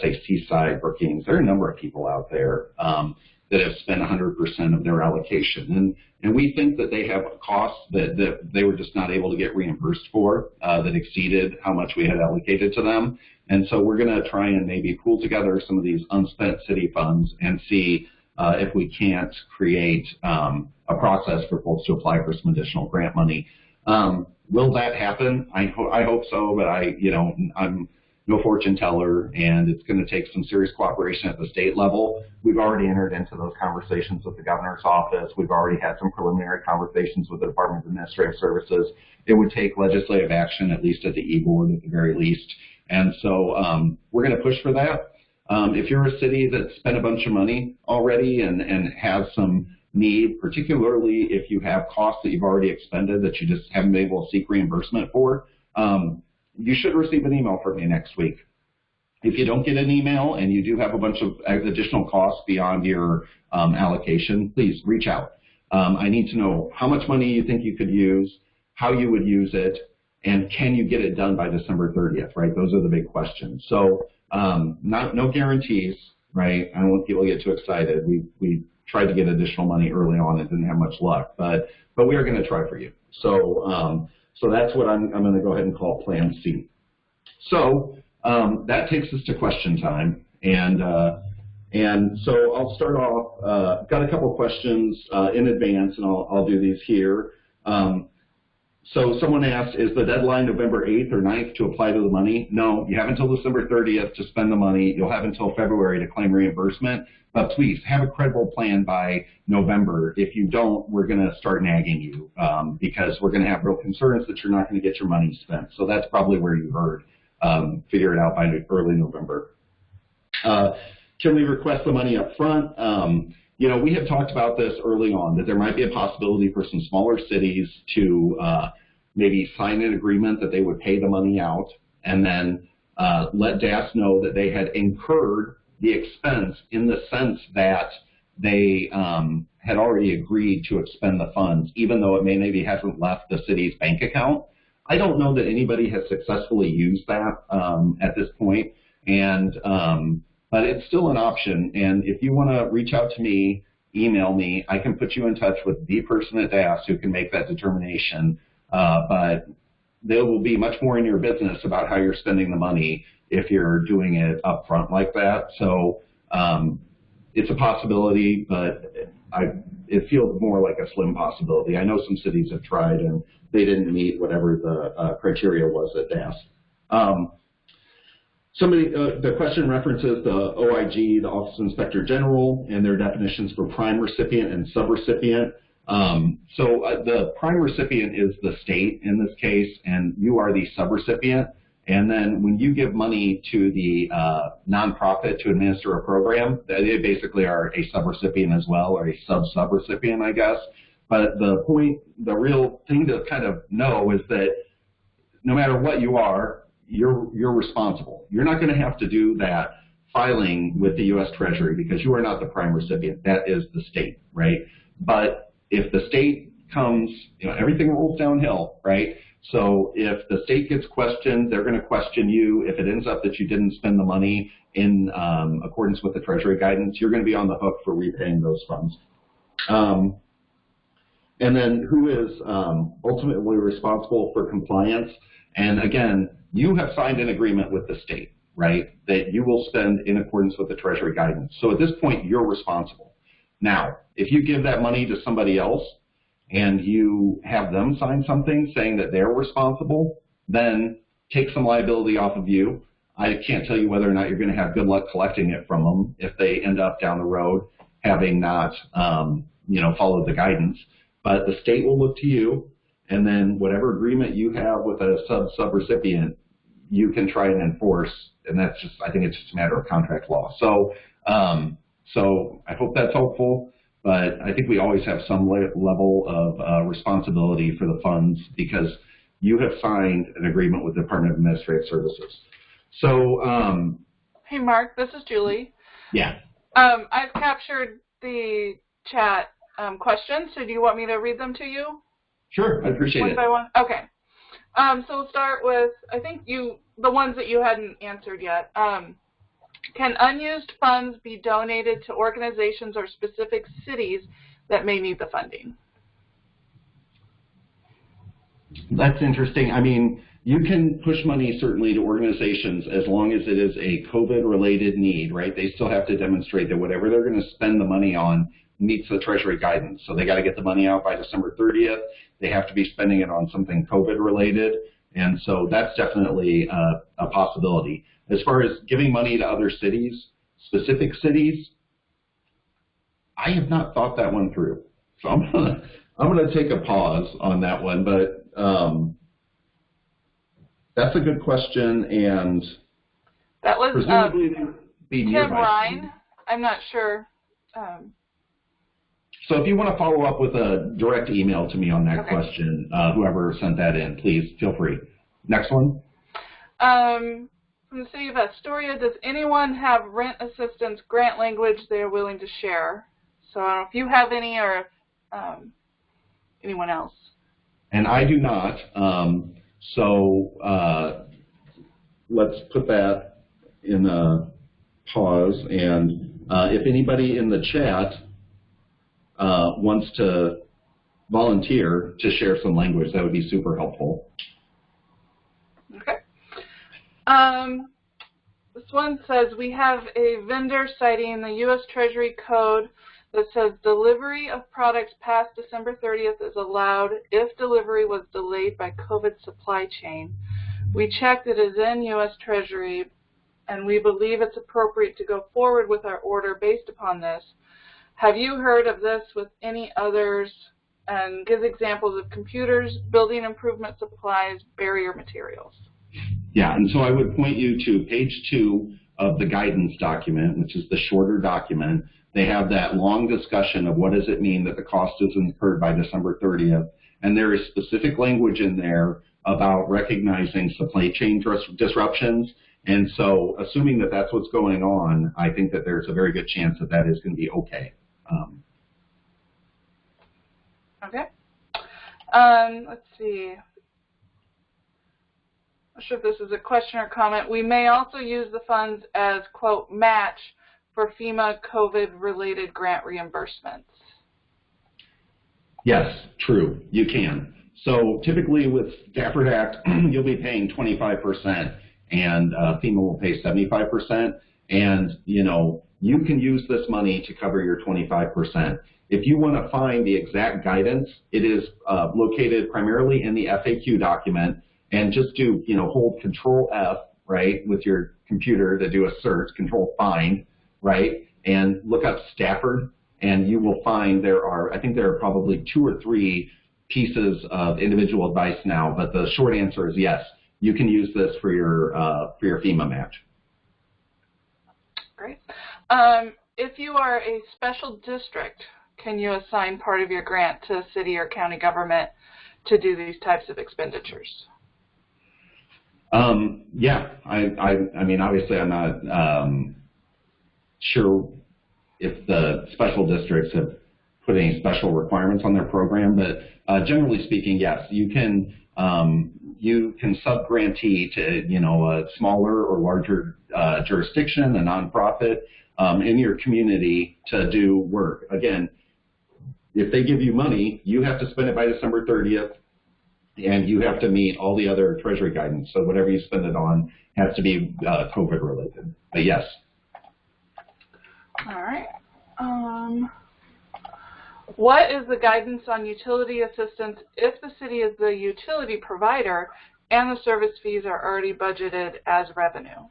to say Seaside, Brookings. There are a number of people out there that have spent 100% of their allocation, and we think that they have costs that they were just not able to get reimbursed for that exceeded how much we had allocated to them. And so we're going to try and maybe pool together some of these unspent city funds and see if we can't create a process for folks to apply for some additional grant money. Will that happen? I hope so, but I'm no fortune teller, and it's going to take some serious cooperation at the state level. We've already entered into those conversations with the governor's office. We've already had some preliminary conversations with the Department of Administrative Services. It would take legislative action, at least at the E-Board at the very least. And so we're going to push for that. If you're a city that spent a bunch of money already and has some need, particularly if you have costs that you've already expended that you just haven't been able to seek reimbursement for, you should receive an email from me next week. If you don't get an email and you do have a bunch of additional costs beyond your allocation, please reach out. I need to know how much money you think you could use, how you would use it, and can you get it done by December 30th, right? Those are the big questions. So no guarantees, right? I don't want people to get too excited. We tried to get additional money early on and didn't have much luck, but we are going to try for you. So that's what I'm going to go ahead and call Plan C. So that takes us to question time, and so I'll start off. Got a couple questions in advance, and I'll do these here. So someone asked, is the deadline November 8th or 9th to apply to the money? No, you have until December 30th to spend the money. You'll have until February to claim reimbursement. But please have a credible plan by November. If you don't, we're going to start nagging you because we're going to have real concerns that you're not going to get your money spent. So that's probably where you heard. Figure it out by early November. Can we request the money up front? We had talked about this early on, that there might be a possibility for some smaller cities to maybe sign an agreement that they would pay the money out and then let DAS know that they had incurred the expense in the sense that they had already agreed to expend the funds, even though it maybe hasn't left the city's bank account. I don't know that anybody has successfully used that at this point, but it's still an option. And if you want to reach out to me, email me, I can put you in touch with the person at DAS who can make that determination. But there will be much more in your business about how you're spending the money if you're doing it up front like that. So it's a possibility, but it feels more like a slim possibility. I know some cities have tried and they didn't meet whatever the criteria was at DAS. The question references the OIG, the Office of Inspector General, and their definitions for prime recipient and subrecipient. The prime recipient is the state in this case, and you are the subrecipient. And then when you give money to the nonprofit to administer a program, they basically are a subrecipient as well, or a sub-subrecipient, I guess. But the real thing to kind of know is that no matter what you are, you're responsible. You're not going to have to do that filing with the U.S. Treasury because you are not the prime recipient. That is the state, right? But if the state comes, everything rolls downhill, right? So if the state gets questioned, they're going to question you. If it ends up that you didn't spend the money in accordance with the Treasury Guidance, you're going to be on the hook for repaying those funds. And then who is ultimately responsible for compliance? And again, you have signed an agreement with the state, right, that you will spend in accordance with the Treasury Guidance. So at this point, you're responsible. Now, if you give that money to somebody else and you have them sign something saying that they're responsible, then take some liability off of you. I can't tell you whether or not you're going to have good luck collecting it from them if they end up down the road having not, followed the guidance. But the state will look to you, and then whatever agreement you have with a sub-recipient, you can try and enforce, and I think it's just a matter of contract law. So I hope that's helpful, but I think we always have some level of responsibility for the funds because you have signed an agreement with the Department of Administrative Services. So,
hey, Mark, this is Julie.
Yeah.
I've captured the chat questions, so do you want me to read them to you?
Sure, I appreciate it.
One by one? Okay. So we'll start with, I think the ones that you hadn't answered yet. Can unused funds be donated to organizations or specific cities that may need the funding?
That's interesting. I mean, you can push money certainly to organizations as long as it is a COVID-related need, right? They still have to demonstrate that whatever they're going to spend the money on meets the Treasury Guidance. So they got to get the money out by December 30th. They have to be spending it on something COVID-related. And so that's definitely a possibility. As far as giving money to other cities, specific cities, I have not thought that one through. So I'm gonna take a pause on that one, but that's a good question, and
that was
presumably be
Tim Ryan. I'm not sure.
So if you want to follow up with a direct email to me on that question, whoever sent that in, please feel free. Next one.
From the city of Astoria, does anyone have rent assistance grant language they are willing to share? So I don't know if you have any or if, anyone else.
And I do not. Let's put that in a pause. And if anybody in the chat wants to volunteer to share some language, that would be super helpful.
Okay. This one says, we have a vendor citing the U.S. Treasury Code that says delivery of products past December 30th is allowed if delivery was delayed by COVID supply chain. We checked it is in U.S. Treasury, and we believe it's appropriate to go forward with our order based upon this. Have you heard of this with any others? And gives examples of computers, building improvement supplies, barrier materials.
Yeah, and so I would point you to page 2 of the guidance document, which is the shorter document. They have that long discussion of what does it mean that the cost is incurred by December 30th. And there is specific language in there about recognizing supply chain disruptions. And so assuming that that's what's going on, I think that there's a very good chance that that is going to be okay.
Okay. Let's see. I'm not sure if this is a question or comment. We may also use the funds as, quote, match for FEMA COVID-related grant reimbursements.
Yes, true. You can. So typically with Stafford Act, you'll be paying 25%, and FEMA will pay 75%. And, you can use this money to cover your 25%. If you want to find the exact guidance, it is located primarily in the FAQ document, and just do, hold Control F, right, with your computer to do a search, control find, right, and look up Stafford, and you will find I think there are probably 2 or 3 pieces of individual advice now, but the short answer is yes, you can use this for your FEMA match.
Great. If you are a special district, can you assign part of your grant to city or county government to do these types of expenditures?
Yeah, I mean, obviously I'm not sure if the special districts have put any special requirements on their program, but generally speaking, yes, you can sub-grantee to, a smaller or larger jurisdiction, a nonprofit in your community to do work. Again, if they give you money, you have to spend it by December 30th, and you have to meet all the other Treasury guidance. So whatever you spend it on has to be COVID related. But yes.
All right. What is the guidance on utility assistance if the city is the utility provider and the service fees are already budgeted as revenue?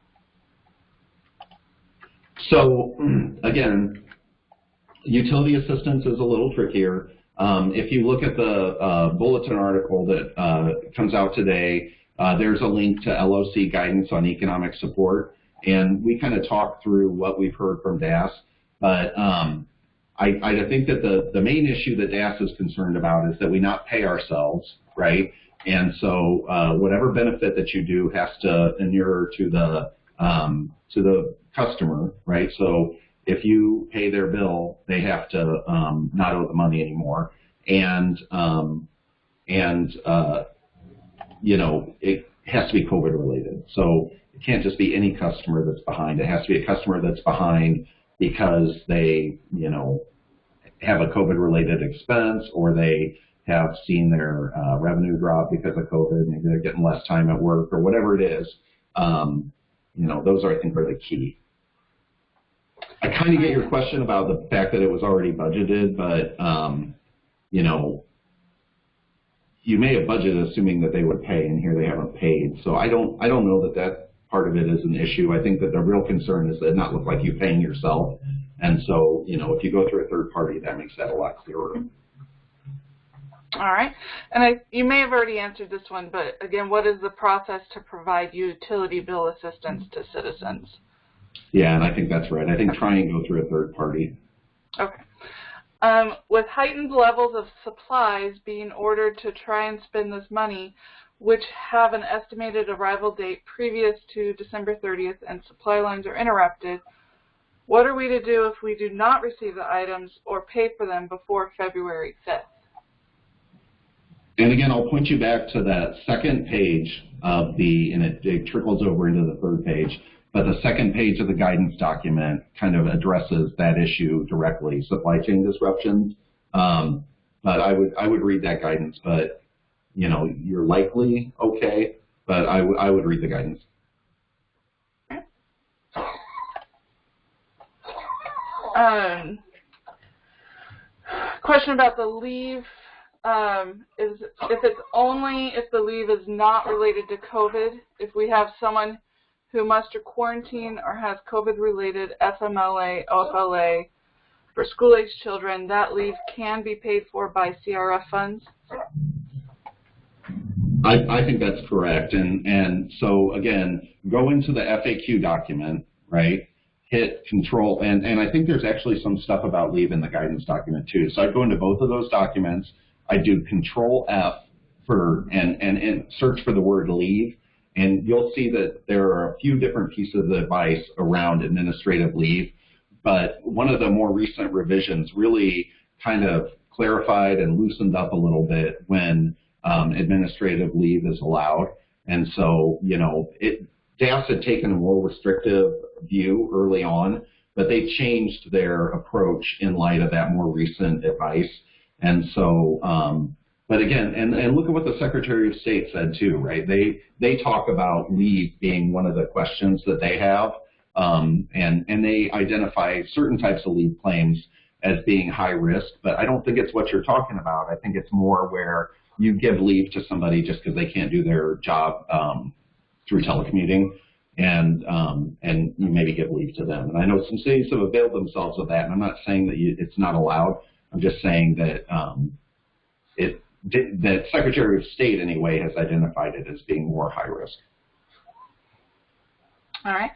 So again, utility assistance is a little trickier. If you look at the bulletin article that comes out today, there's a link to LOC guidance on economic support, and we kind of talked through what we've heard from DAS. But I think that the main issue that DAS is concerned about is that we not pay ourselves, right? And so whatever benefit that you do has to inure to the customer, right? So if you pay their bill, they have to not owe the money anymore, and it has to be COVID related. So it can't just be any customer that's behind. It has to be a customer that's behind because they, have a COVID related expense, or they have seen their revenue drop because of COVID. Maybe they're getting less time at work, or whatever it is. Those I think are the key. I kind of get your question about the fact that it was already budgeted, but you may have budgeted assuming that they would pay, and here they haven't paid. So I don't know that part of it is an issue. I think that the real concern is that it not look like you paying yourself, and so if you go through a third party, that makes that a lot clearer.
All right, and you may have already answered this one, but again, what is the process to provide utility bill assistance to citizens?
Yeah, and I think that's right. I think try and go through a third party.
Okay. With heightened levels of supplies being ordered to try and spend this money, which have an estimated arrival date previous to December 30th and supply lines are interrupted, what are we to do if we do not receive the items or pay for them before February 5th?
And again, I'll point you back to that second page of and it trickles over into the third page. But the second page of the guidance document kind of addresses that issue directly, supply chain disruptions. But I would read that guidance. But you're likely okay. But I would read the guidance.
Question about the leave. Is if it's only if the leave is not related to COVID. If we have someone who must quarantine or has COVID-related FMLA, OFLA for school-age children, that leave can be paid for by CRF funds?
I think that's correct. And so, again, go into the FAQ document, right, hit control, and I think there's actually some stuff about leave in the guidance document too. So I go into both of those documents. I do control F and search for the word leave. And you'll see that there are a few different pieces of advice around administrative leave, but one of the more recent revisions really kind of clarified and loosened up a little bit when administrative leave is allowed. And so, DAS had taken a more restrictive view early on, but they changed their approach in light of that more recent advice. And so, but again, and look at what the Secretary of State said too, right? They talk about leave being one of the questions that they have, and they identify certain types of leave claims as being high risk, but I don't think it's what you're talking about. I think it's more where you give leave to somebody just because they can't do their job through telecommuting. and you maybe give leave to them. And I know some cities have availed themselves of that, and I'm not saying that it's not allowed. I'm just saying that that Secretary of State anyway has identified it as being more high risk.
All right.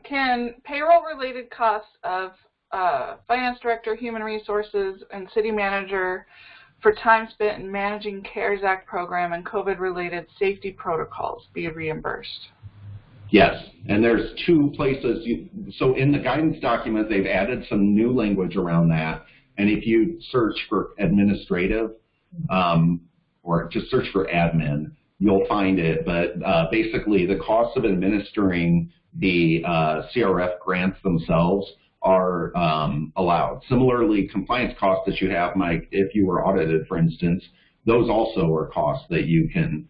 Can payroll-related costs of finance director, human resources, and city manager for time spent in managing CARES Act program and COVID-related safety protocols be reimbursed?
Yes, and there's two places. So in the guidance document, they've added some new language around that. And if you search for administrative or just search for admin, you'll find it. But basically, the cost of administering the CRF grants themselves are allowed. Similarly, compliance costs that you have, Mike, if you were audited, for instance, those also are costs that you can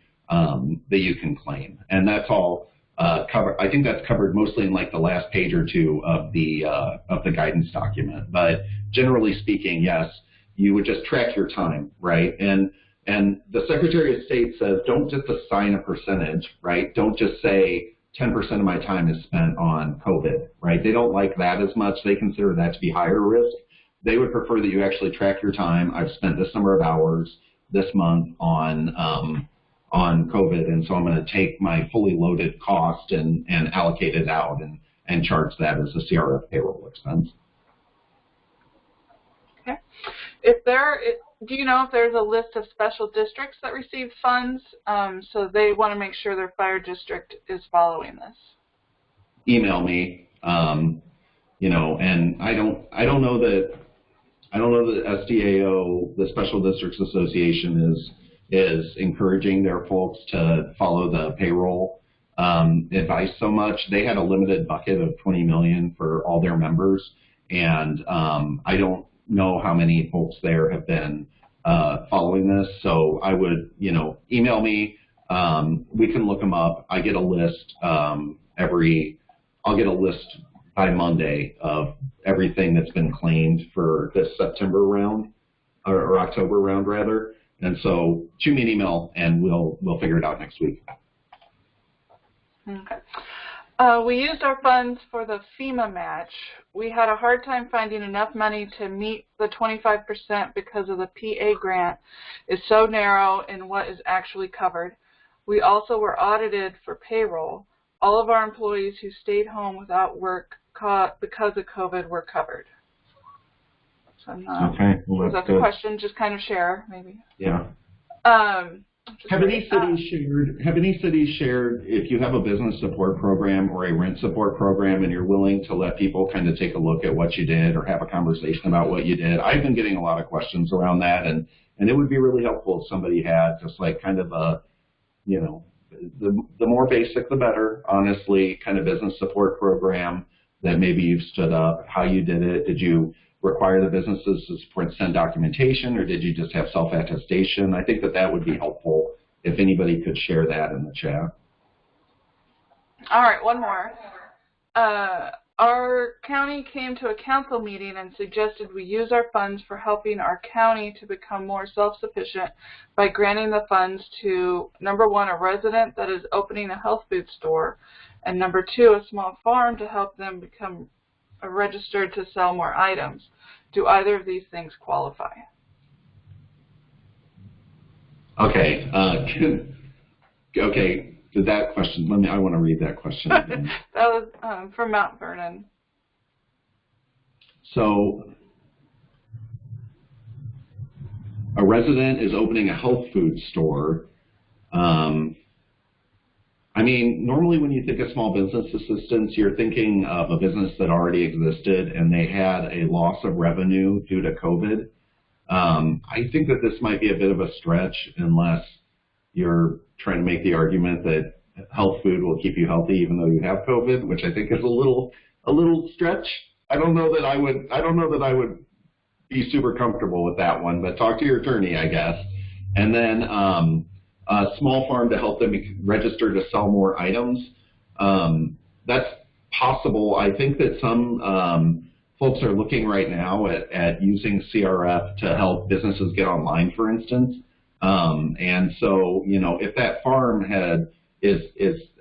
claim, and that's all covered. I think that's covered mostly in like the last page or two of the guidance document. But generally speaking, yes, you would just track your time, right? And the Secretary of State says don't just assign a percentage, right? Don't just say 10% of my time is spent on COVID, right? They don't like that as much. They consider that to be higher risk. They would prefer that you actually track your time. I've spent this number of hours this month on COVID, and so I'm going to take my fully loaded cost and allocate it out and charge that as a CRF payroll expense.
Okay. Do you know if there's a list of special districts that receive funds? So they want to make sure their fire district is following this.
Email me, and I don't know that SDAO, the Special Districts Association, is encouraging their folks to follow the payroll advice so much. They had a limited bucket of $20 million for all their members, and I don't know how many folks there have been following this. So I would, email me. We can look them up. I get a list I'll get a list by Monday of everything that's been claimed for this September round or October round rather. And so shoot me an email and we'll figure it out next week.
Okay. We used our funds for the FEMA match. We had a hard time finding enough money to meet the 25% because of the PA grant is so narrow in what is actually covered. We also were audited for payroll. All of our employees who stayed home without work because of COVID were covered. So
okay. Well,
that's a question. Just kind of share, maybe.
Yeah. Have any cities shared if you have a business support program or a rent support program and you're willing to let people kind of take a look at what you did or have a conversation about what you did? I've been getting a lot of questions around that, and it would be really helpful if somebody had just like kind of a, the more basic the better, honestly, kind of business support program that maybe you've stood up, how you did it. Did you require the businesses to send documentation, or did you just have self-attestation? I think that would be helpful if anybody could share that in the chat.
All right, one more. Our county came to a council meeting and suggested we use our funds for helping our county to become more self-sufficient by granting the funds to, number one, a resident that is opening a health food store, and number two, a small farm to help them become registered to sell more items. Do either of these things qualify?
Okay. Okay. That question. I want to read that question again.
That was from Mount Vernon.
So, a resident is opening a health food store. I mean, normally when you think of small business assistance, you're thinking of a business that already existed and they had a loss of revenue due to COVID. I think that this might be a bit of a stretch unless you're trying to make the argument that health food will keep you healthy even though you have COVID, which I think is a little stretch. I don't know that I would be super comfortable with that one, but talk to your attorney, I guess. And then a small farm to help them register to sell more items. That's possible. I think that some folks are looking right now at using CRF to help businesses get online, for instance. And so, if that farm is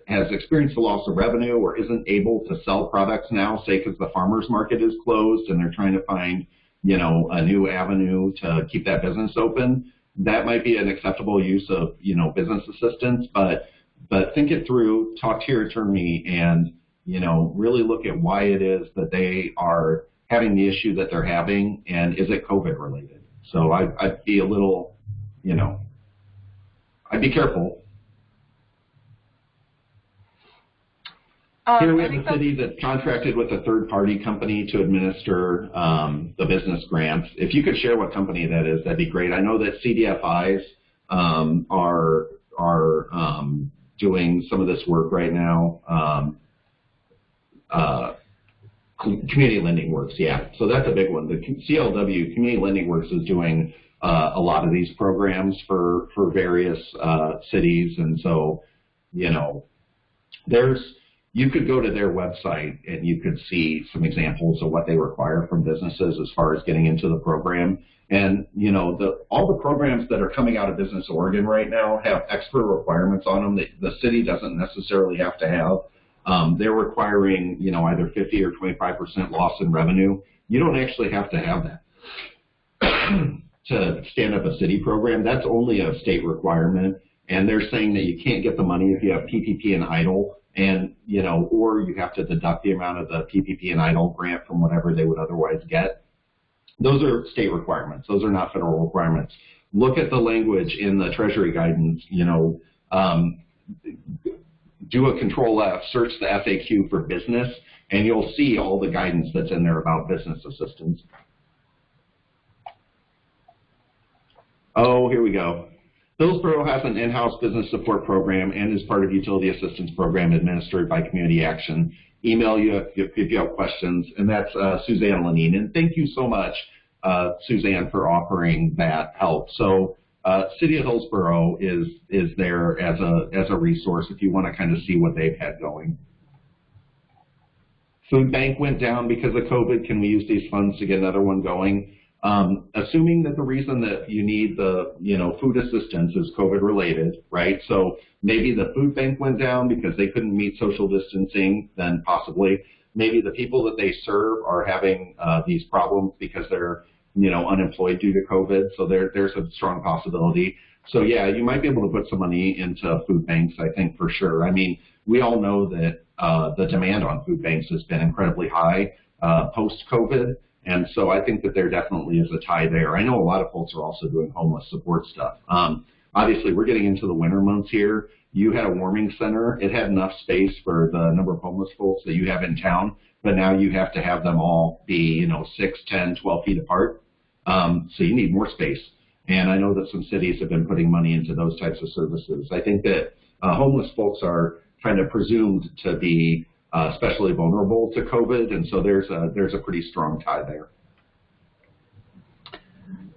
has experienced a loss of revenue or isn't able to sell products now, say because the farmer's market is closed and they're trying to find, you know, a new avenue to keep that business open, that might be an acceptable use of, you know, business assistance. But think it through, talk to your attorney, and, you know, really look at why it is that they are having the issue that they're having, and is it COVID related? So I'd be a little, you know, I'd be careful. Here we have a city that contracted with a third-party company to administer the business grants. If you could share what company that is, that'd be great. I know that CDFIs are doing some of this work right now. Community Lending Works, yeah. So that's a big one. The CLW, Community Lending Works, is doing a lot of these programs for various cities, and so, you know, you could go to their website and you could see some examples of what they require from businesses as far as getting into the program. And, you know, all the programs that are coming out of Business Oregon right now have extra requirements on them that the city doesn't necessarily have to have. They're requiring, you know, either 50 or 25% loss in revenue. You don't actually have to have that to stand up a city program. That's only a state requirement. And they're saying that you can't get the money if you have PPP and EIDL. And, you know, or you have to deduct the amount of the PPP and EIDL grant from whatever they would otherwise get. Those are state requirements. Those are not federal requirements. Look at the language in the Treasury Guidance, you know, do a Control F, search the FAQ for business, and you'll see all the guidance that's in there about business assistance. Oh, here we go. Hillsborough has an in-house business support program and is part of utility assistance program administered by Community Action. Email you if you have questions, and that's Suzanne Lenine. And thank you so much, Suzanne, for offering that help. So City of Hillsborough is there as a resource if you want to kind of see what they've had going. Food bank went down because of COVID. Can we use these funds to get another one going? Assuming that the reason that you need the, you know, food assistance is COVID related, right? So maybe the food bank went down because they couldn't meet social distancing, then possibly. Maybe the people that they serve are having these problems because they're, you know, unemployed due to COVID. So there's a strong possibility. So yeah, you might be able to put some money into food banks, I think, for sure. I mean, we all know that the demand on food banks has been incredibly high post-COVID. And so I think that there definitely is a tie there. I know a lot of folks are also doing homeless support stuff. Obviously, we're getting into the winter months here. You had a warming center. It had enough space for the number of homeless folks that you have in town, but now you have to have them all be, you know, 6, 10, 12 feet apart. So you need more space. And I know that some cities have been putting money into those types of services. I think that homeless folks are kind of presumed to be especially vulnerable to COVID, and so there's a pretty strong tie there.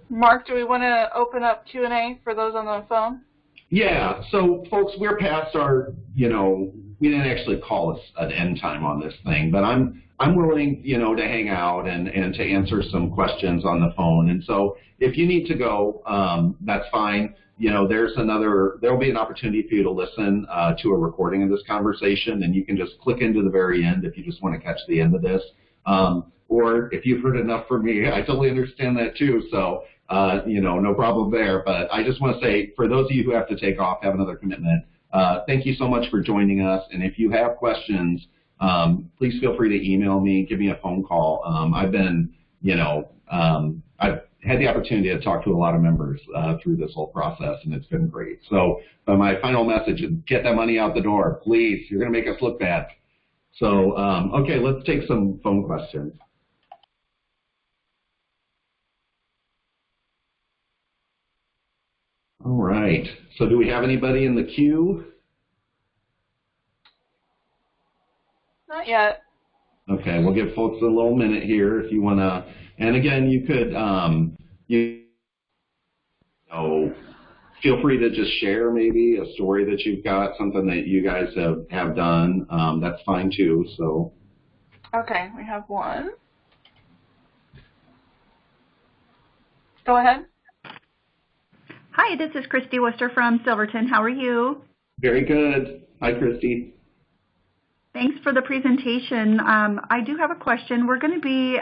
Mark, do we want to open up Q&A for those on the phone?
Yeah, so folks, we're past our, you know, we didn't actually call an end time on this thing, but I'm willing, you know, to hang out and to answer some questions on the phone. And so if you need to go, that's fine. You know, there'll be an opportunity for you to listen to a recording of this conversation, and you can just click into the very end if you just want to catch the end of this. Or if you've heard enough from me, I totally understand that too. So, you know, no problem there. But I just want to say, for those of you who have to take off, have another commitment, thank you so much for joining us. And if you have questions, please feel free to email me, give me a phone call. I've been, you know, I've had the opportunity to talk to a lot of members through this whole process, and it's been great. So my final message is get that money out the door, please. You're going to make us look bad. So, okay, let's take some phone questions. All right. So do we have anybody in the queue?
Not yet.
Okay, we'll give folks a little minute here if you want to. And again, you could, you know, feel free to just share maybe a story that you've got, something that you guys have done. That's fine too. So.
Okay, we have one. Go ahead.
Hi, this is Christy Worcester from Silverton. How are you?
Very good. Hi, Christy.
Thanks for the presentation. I do have a question. We're going to be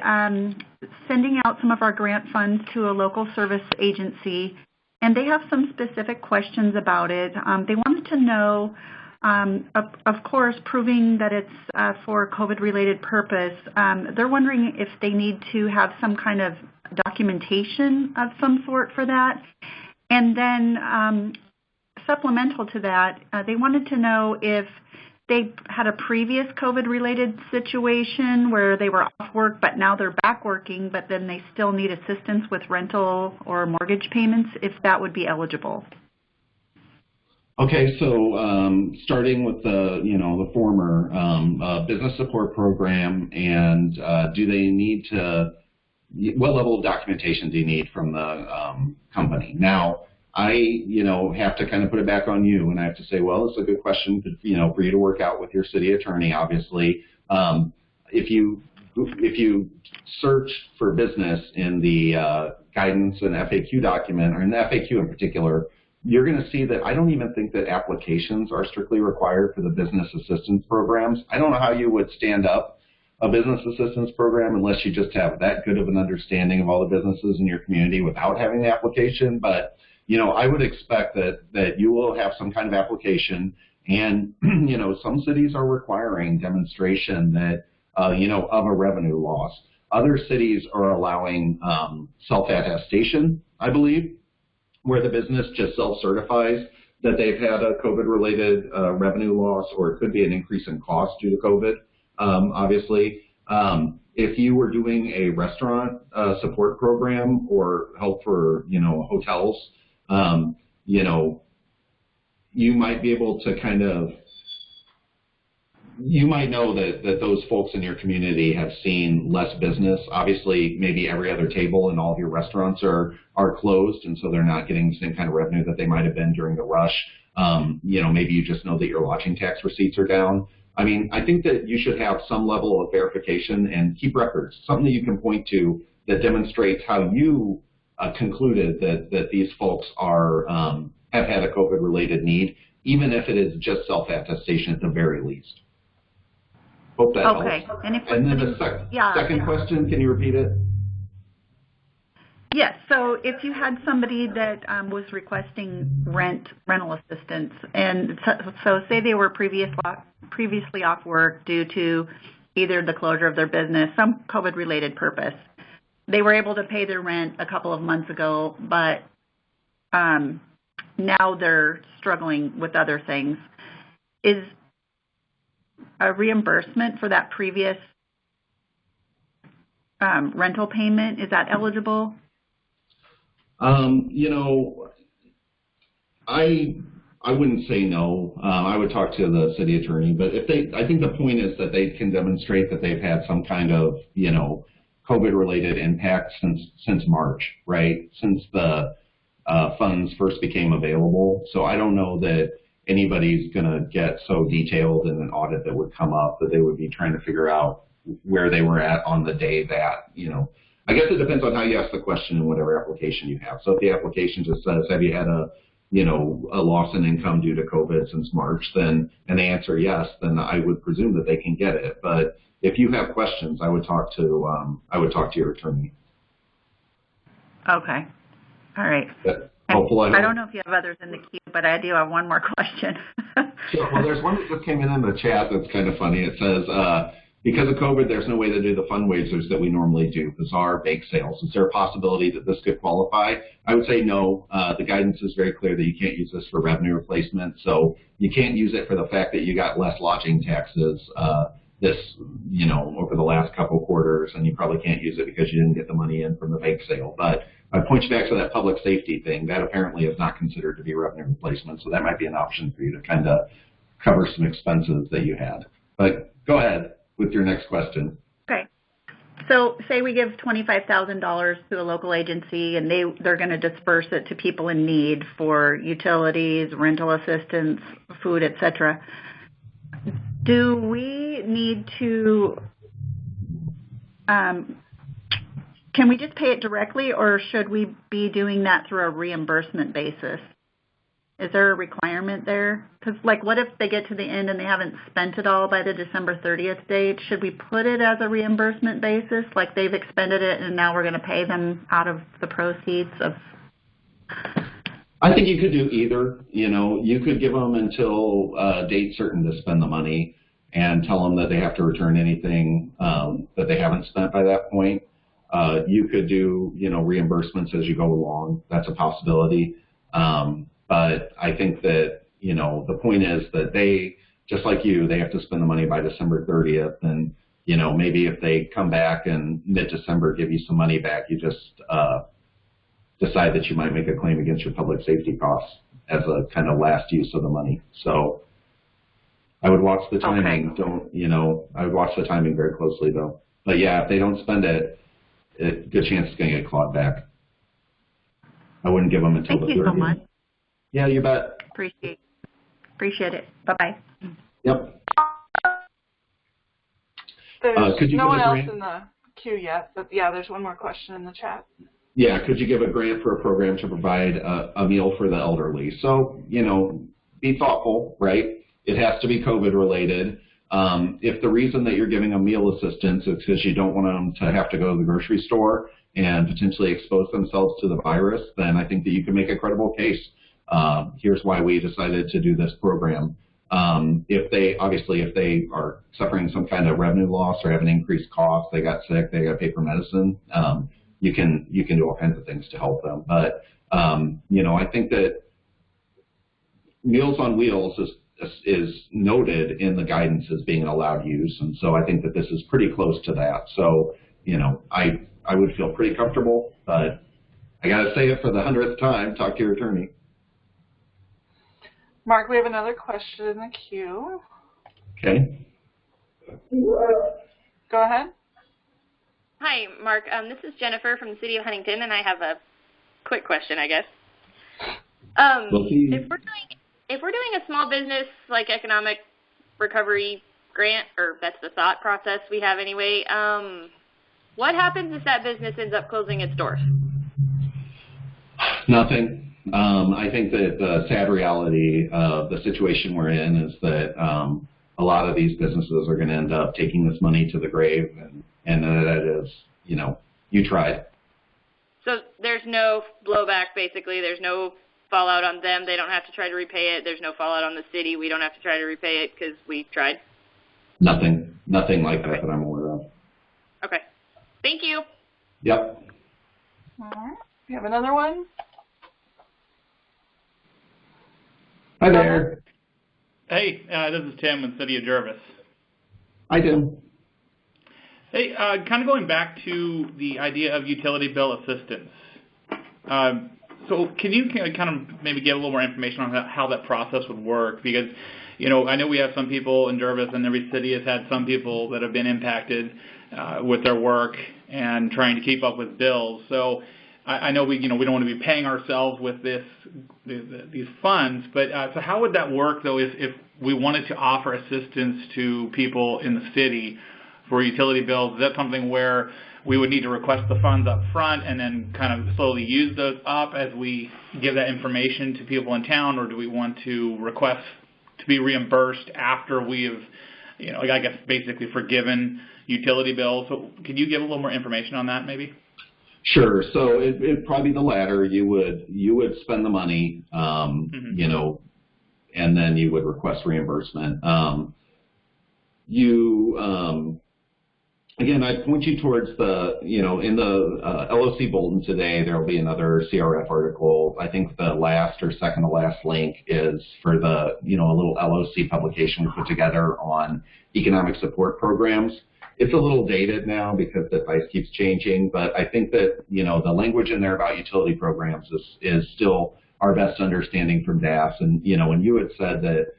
sending out some of our grant funds to a local service agency, and they have some specific questions about it. They wanted to know, of course, proving that it's for COVID-related purpose. They're wondering if they need to have some kind of documentation of some sort for that. And then supplemental to that, they wanted to know if they had a previous COVID-related situation where they were off work, but now they're back working, but then they still need assistance with rental or mortgage payments, if that would be eligible.
Okay, so starting with the former business support program, and do they need to? What level of documentation do you need from the company? Now, I have to kind of put it back on you, and I have to say, well, it's a good question, for you to work out with your city attorney. Obviously, if you search for business in the guidance and FAQ document, or in the FAQ in particular, you're going to see that I don't even think that applications are strictly required for the business assistance programs. I don't know how you would stand up a business assistance program unless you just have that good of an understanding of all the businesses in your community without having the application. But I would expect that you will have some kind of application, and some cities are requiring demonstration that of a revenue loss. Other cities are allowing self-attestation, I believe, where the business just self-certifies that they've had a COVID-related revenue loss, or it could be an increase in cost due to COVID, obviously. If you were doing a restaurant support program or help for, hotels, you might be able to you might know that those folks in your community have seen less business. Obviously, maybe every other table in all of your restaurants are closed, and so they're not getting the same kind of revenue that they might have been during the rush. Maybe you just know that your lodging tax receipts are down. I mean, I think that you should have some level of verification and keep records, something that you can point to that demonstrates how you concluded that these folks have had a COVID-related need, even if it is just self-attestation at the very least. Hope that helps. And then the second question, can you repeat it?
Yes. So if you had somebody that was requesting rental assistance, and so say they were previously off work due to either the closure of their business, some COVID-related purpose, they were able to pay their rent a couple of months ago, but now they're struggling with other things. Is a reimbursement for that previous rental payment, is that eligible?
I wouldn't say no. I would talk to the city attorney, but I think the point is that they can demonstrate that they've had some kind of, COVID-related impact since March, right? Since the funds first became available. So I don't know that anybody's going to get so detailed in an audit that would come up that they would be trying to figure out where they were at on the day that, I guess it depends on how you ask the question and whatever application you have. So if the application just says, have you had a loss in income due to COVID since March, and they answer yes, then I would presume that they can get it. But if you have questions, I would talk to your attorney.
Okay. All right. I don't know if you have others in the queue, but I do have one more question.
Sure. Well, there's one that just came in the chat that's kind of funny. It says, because of COVID, there's no way to do the fundraisers that we normally do, bizarre bake sales. Is there a possibility that this could qualify? I would say no. The guidance is very clear that you can't use this for revenue replacement. So you can't use it for the fact that you got less lodging taxes over the last couple quarters, and you probably can't use it because you didn't get the money in from the bake sale. But I point you back to that public safety thing. That apparently is not considered to be revenue replacement, so that might be an option for you to kind of cover some expenses that you had. But go ahead with your next question.
Okay. So say we give $25,000 to a local agency, and they're going to disperse it to people in need for utilities, rental assistance, food, etc. Do we need to can we just pay it directly, or should we be doing that through a reimbursement basis? Is there a requirement there? Because, like, what if they get to the end and they haven't spent it all by the December 30th date? Should we put it as a reimbursement basis, like they've expended it and now we're going to pay them out of the proceeds of?
I think you could do either. You know, you could give them until date certain to spend the money and tell them that they have to return anything that they haven't spent by that point. You could do, you know, reimbursements as you go along. That's a possibility. But I think that, you know, the point is that they, just like you, they have to spend the money by December 30th. And, you know, maybe if they come back and mid-December give you some money back, you just decide that you might make a claim against your public safety costs as a kind of last use of the money. So I would watch the timing. Okay. I would watch the timing very closely, though. But, yeah, if they don't spend it, good chance it's going to get clawed back. I wouldn't give them until the 30th. Thank you so much. Yeah, you bet.
Appreciate it. Bye-bye.
Yep.
There's no one else in the queue yet, but yeah, there's one more question in the chat.
Yeah, could you give a grant for a program to provide a meal for the elderly? So, you know, be thoughtful, right? It has to be COVID related. If the reason that you're giving a meal assistance is because you don't want them to have to go to the grocery store and potentially expose themselves to the virus, then I think that you can make a credible case. Here's why we decided to do this program. If they are suffering some kind of revenue loss or have an increased cost, they got sick, they got to pay for medicine, you can do all kinds of things to help them. But, you know, I think that Meals on Wheels is noted in the guidance as being an allowed use, and so I think that this is pretty close to that. So, you know, I would feel pretty comfortable, but I got to say it for the 100th time, talk to your attorney.
Mark, we have another question in the queue.
Okay.
Go ahead.
Hi, Mark. This is Jennifer from the City of Huntington, and I have a quick question, I guess. If we're doing a small business like economic recovery grant, or that's the thought process we have anyway, what happens if that business ends up closing its doors?
Nothing. I think that the sad reality of the situation we're in is that a lot of these businesses are going to end up taking this money to the grave, and that is, you know, you tried.
So there's no blowback, basically. There's no fallout on them. They don't have to try to repay it. There's no fallout on the city. We don't have to try to repay it because we tried.
Nothing like that that I'm aware of.
Okay. Thank you.
Yep.
All right. We have another one.
Hi there.
Hey, this is Tim with the City of Jervis.
Hi, Tim.
Hey, kind of going back to the idea of utility bill assistance. So can you kind of maybe give a little more information on how that process would work? Because, you know, I know we have some people in Jervis, and every city has had some people that have been impacted with their work and trying to keep up with bills. So I know we don't want to be paying ourselves with these funds, but so how would that work though if we wanted to offer assistance to people in the city for utility bills? Is that something where we would need to request the funds up front and then kind of slowly use those up as we give that information to people in town, or do we want to request to be reimbursed after we've, you know, I guess basically forgiven utility bills? So could you give a little more information on that maybe?
Sure. So it'd probably be the latter. You would spend the money, you know, and then you would request reimbursement. Again, I'd point you towards the, you know, in the LOC bulletin today, there will be another CRF article. I think the last or second to last link is for the, you know, a little LOC publication we put together on economic support programs. It's a little dated now because the advice keeps changing, but I think that, you know, the language in there about utility programs is still our best understanding from DAS. And, you know, when you had said that,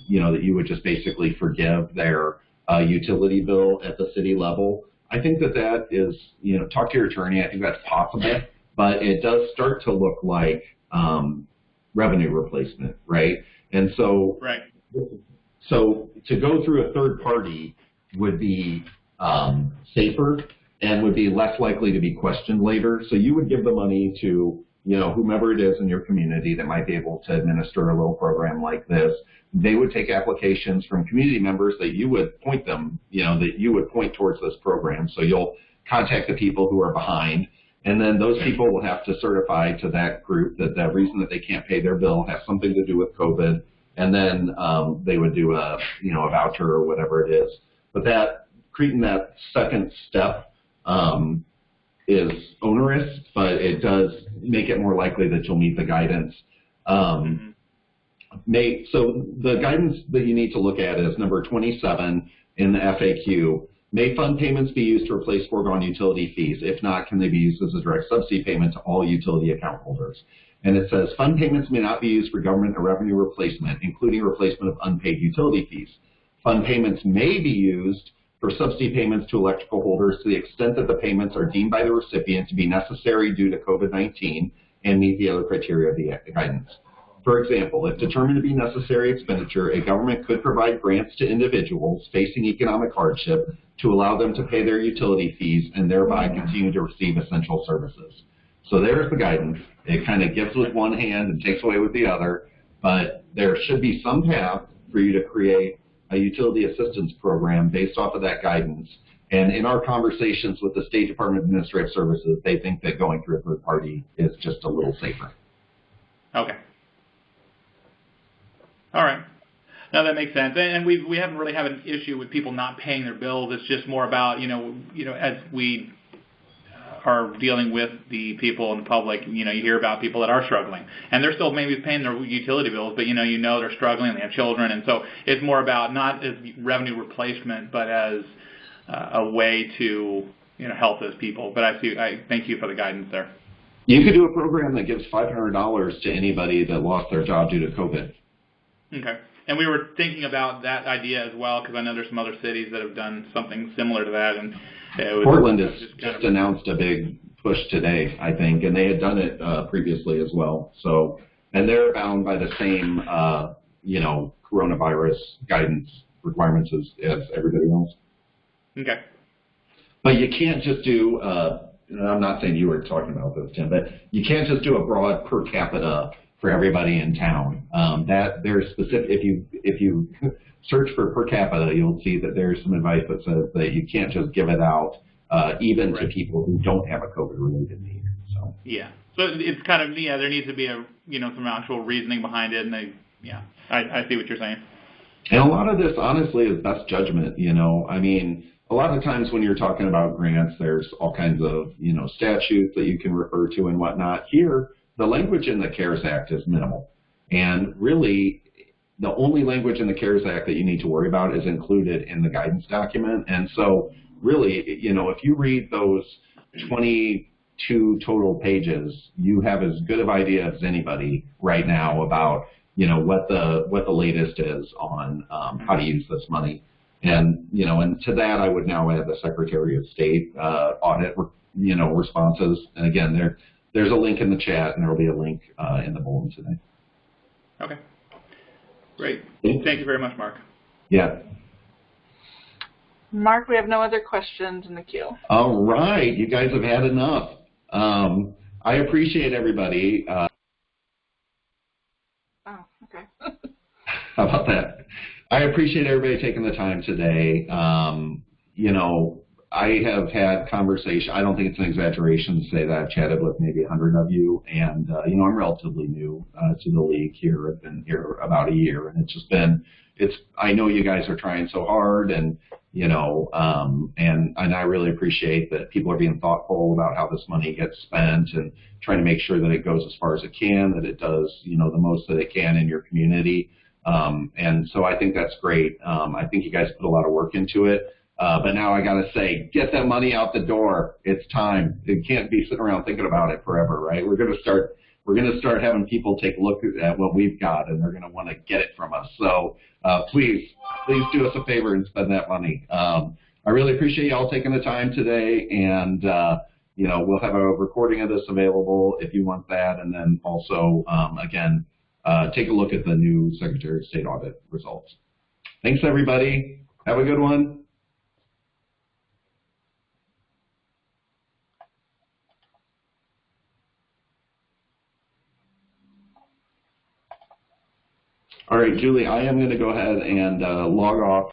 you know, that you would just basically forgive their utility bill at the city level, I think that is, you know, talk to your attorney. I think that's possible, but it does start to look like revenue replacement, right? And so,
right.
So to go through a third party would be safer and would be less likely to be questioned later. So you would give the money to whomever it is in your community that might be able to administer a little program like this, they would take applications from community members that you would point them, that you would point towards this program. So you'll contact the people who are behind, and then those people will have to certify to that group that the reason that they can't pay their bill has something to do with COVID, and then they would do a voucher or whatever it is. But creating that second step is onerous, but it does make it more likely that you'll meet the guidance. So the guidance that you need to look at is number 27 in the FAQ. May fund payments be used to replace foregone utility fees? If not, can they be used as a direct subsidy payment to all utility account holders? And it says fund payments may not be used for government or revenue replacement, including replacement of unpaid utility fees. Fund payments may be used for subsidy payments to electrical holders to the extent that the payments are deemed by the recipient to be necessary due to COVID-19 and meet the other criteria of the guidance. For example, if determined to be necessary expenditure, a government could provide grants to individuals facing economic hardship to allow them to pay their utility fees and thereby continue to receive essential services. So there's the guidance. It kind of gives with one hand and takes away with the other, but there should be some path for you to create a utility assistance program based off of that guidance. And in our conversations with the State Department of Administrative Services, they think that going through a third party is just a little safer. Okay.
All right. No, that makes sense. And we haven't really had an issue with people not paying their bills. It's just more about, as we are dealing with the people in the public, you hear about people that are struggling. And they're still maybe paying their utility bills, but, they're struggling, they have children. And so it's more about not as revenue replacement, but as a way to, help those people. But I thank you for the guidance there.
You could do a program that gives $500 to anybody that lost their job due to COVID.
Okay. And we were thinking about that idea as well, because I know there's some other cities that have done something similar to that. And
Portland has just announced a big push today, I think, and they had done it previously as well. So, and they're bound by the same, coronavirus guidance requirements as everybody else.
Okay.
But you can't just do, I'm not saying you were talking about this, Tim, but you can't just do a broad per capita for everybody in town. That there's specific. If you search for per capita, you'll see that there's some advice that says that you can't just give it out even to people who don't have a COVID-related need. So
yeah, so it's kind of there needs to be some actual reasoning behind it, and I see what you're saying.
And a lot of this, honestly, is best judgment. I mean, a lot of times when you're talking about grants, there's all kinds of statutes that you can refer to and whatnot. Here, the language in the CARES Act is minimal. And really, the only language in the CARES Act that you need to worry about is included in the guidance document. And so really, if you read those 22 total pages, you have as good of idea as anybody right now about, what the latest is on how to use this money. And, and to that, I would now add the Secretary of State audit, responses. And again, there's a link in the chat, and there will be a link in the bulletin today.
Okay. Great. Thank you very much, Mark.
Yeah.
Mark, we have no other questions in the queue.
All right. You guys have had enough. I appreciate everybody.
Oh, okay.
How about that? I appreciate everybody taking the time today. I have had conversation. I don't think it's an exaggeration to say that I've chatted with maybe 100 of you, and I'm relatively new to the league here. I've been here about a year, and it's just been. I know you guys are trying so hard, and and I really appreciate that people are being thoughtful about how this money gets spent and trying to make sure that it goes as far as it can, that it does the most that it can in your community, and so I think that's great. I think you guys put a lot of work into it. But now I got to say, get that money out the door. It's time. It can't be sitting around thinking about it forever, right? We're going to start having people take a look at what we've got, and they're going to want to get it from us. So please do us a favor and spend that money. I really appreciate y'all taking the time today, and we'll have a recording of this available if you want that, and then also again take a look at the new Secretary of State audit results. Thanks, everybody. Have a good one. All right, Julie, I am going to go ahead and log off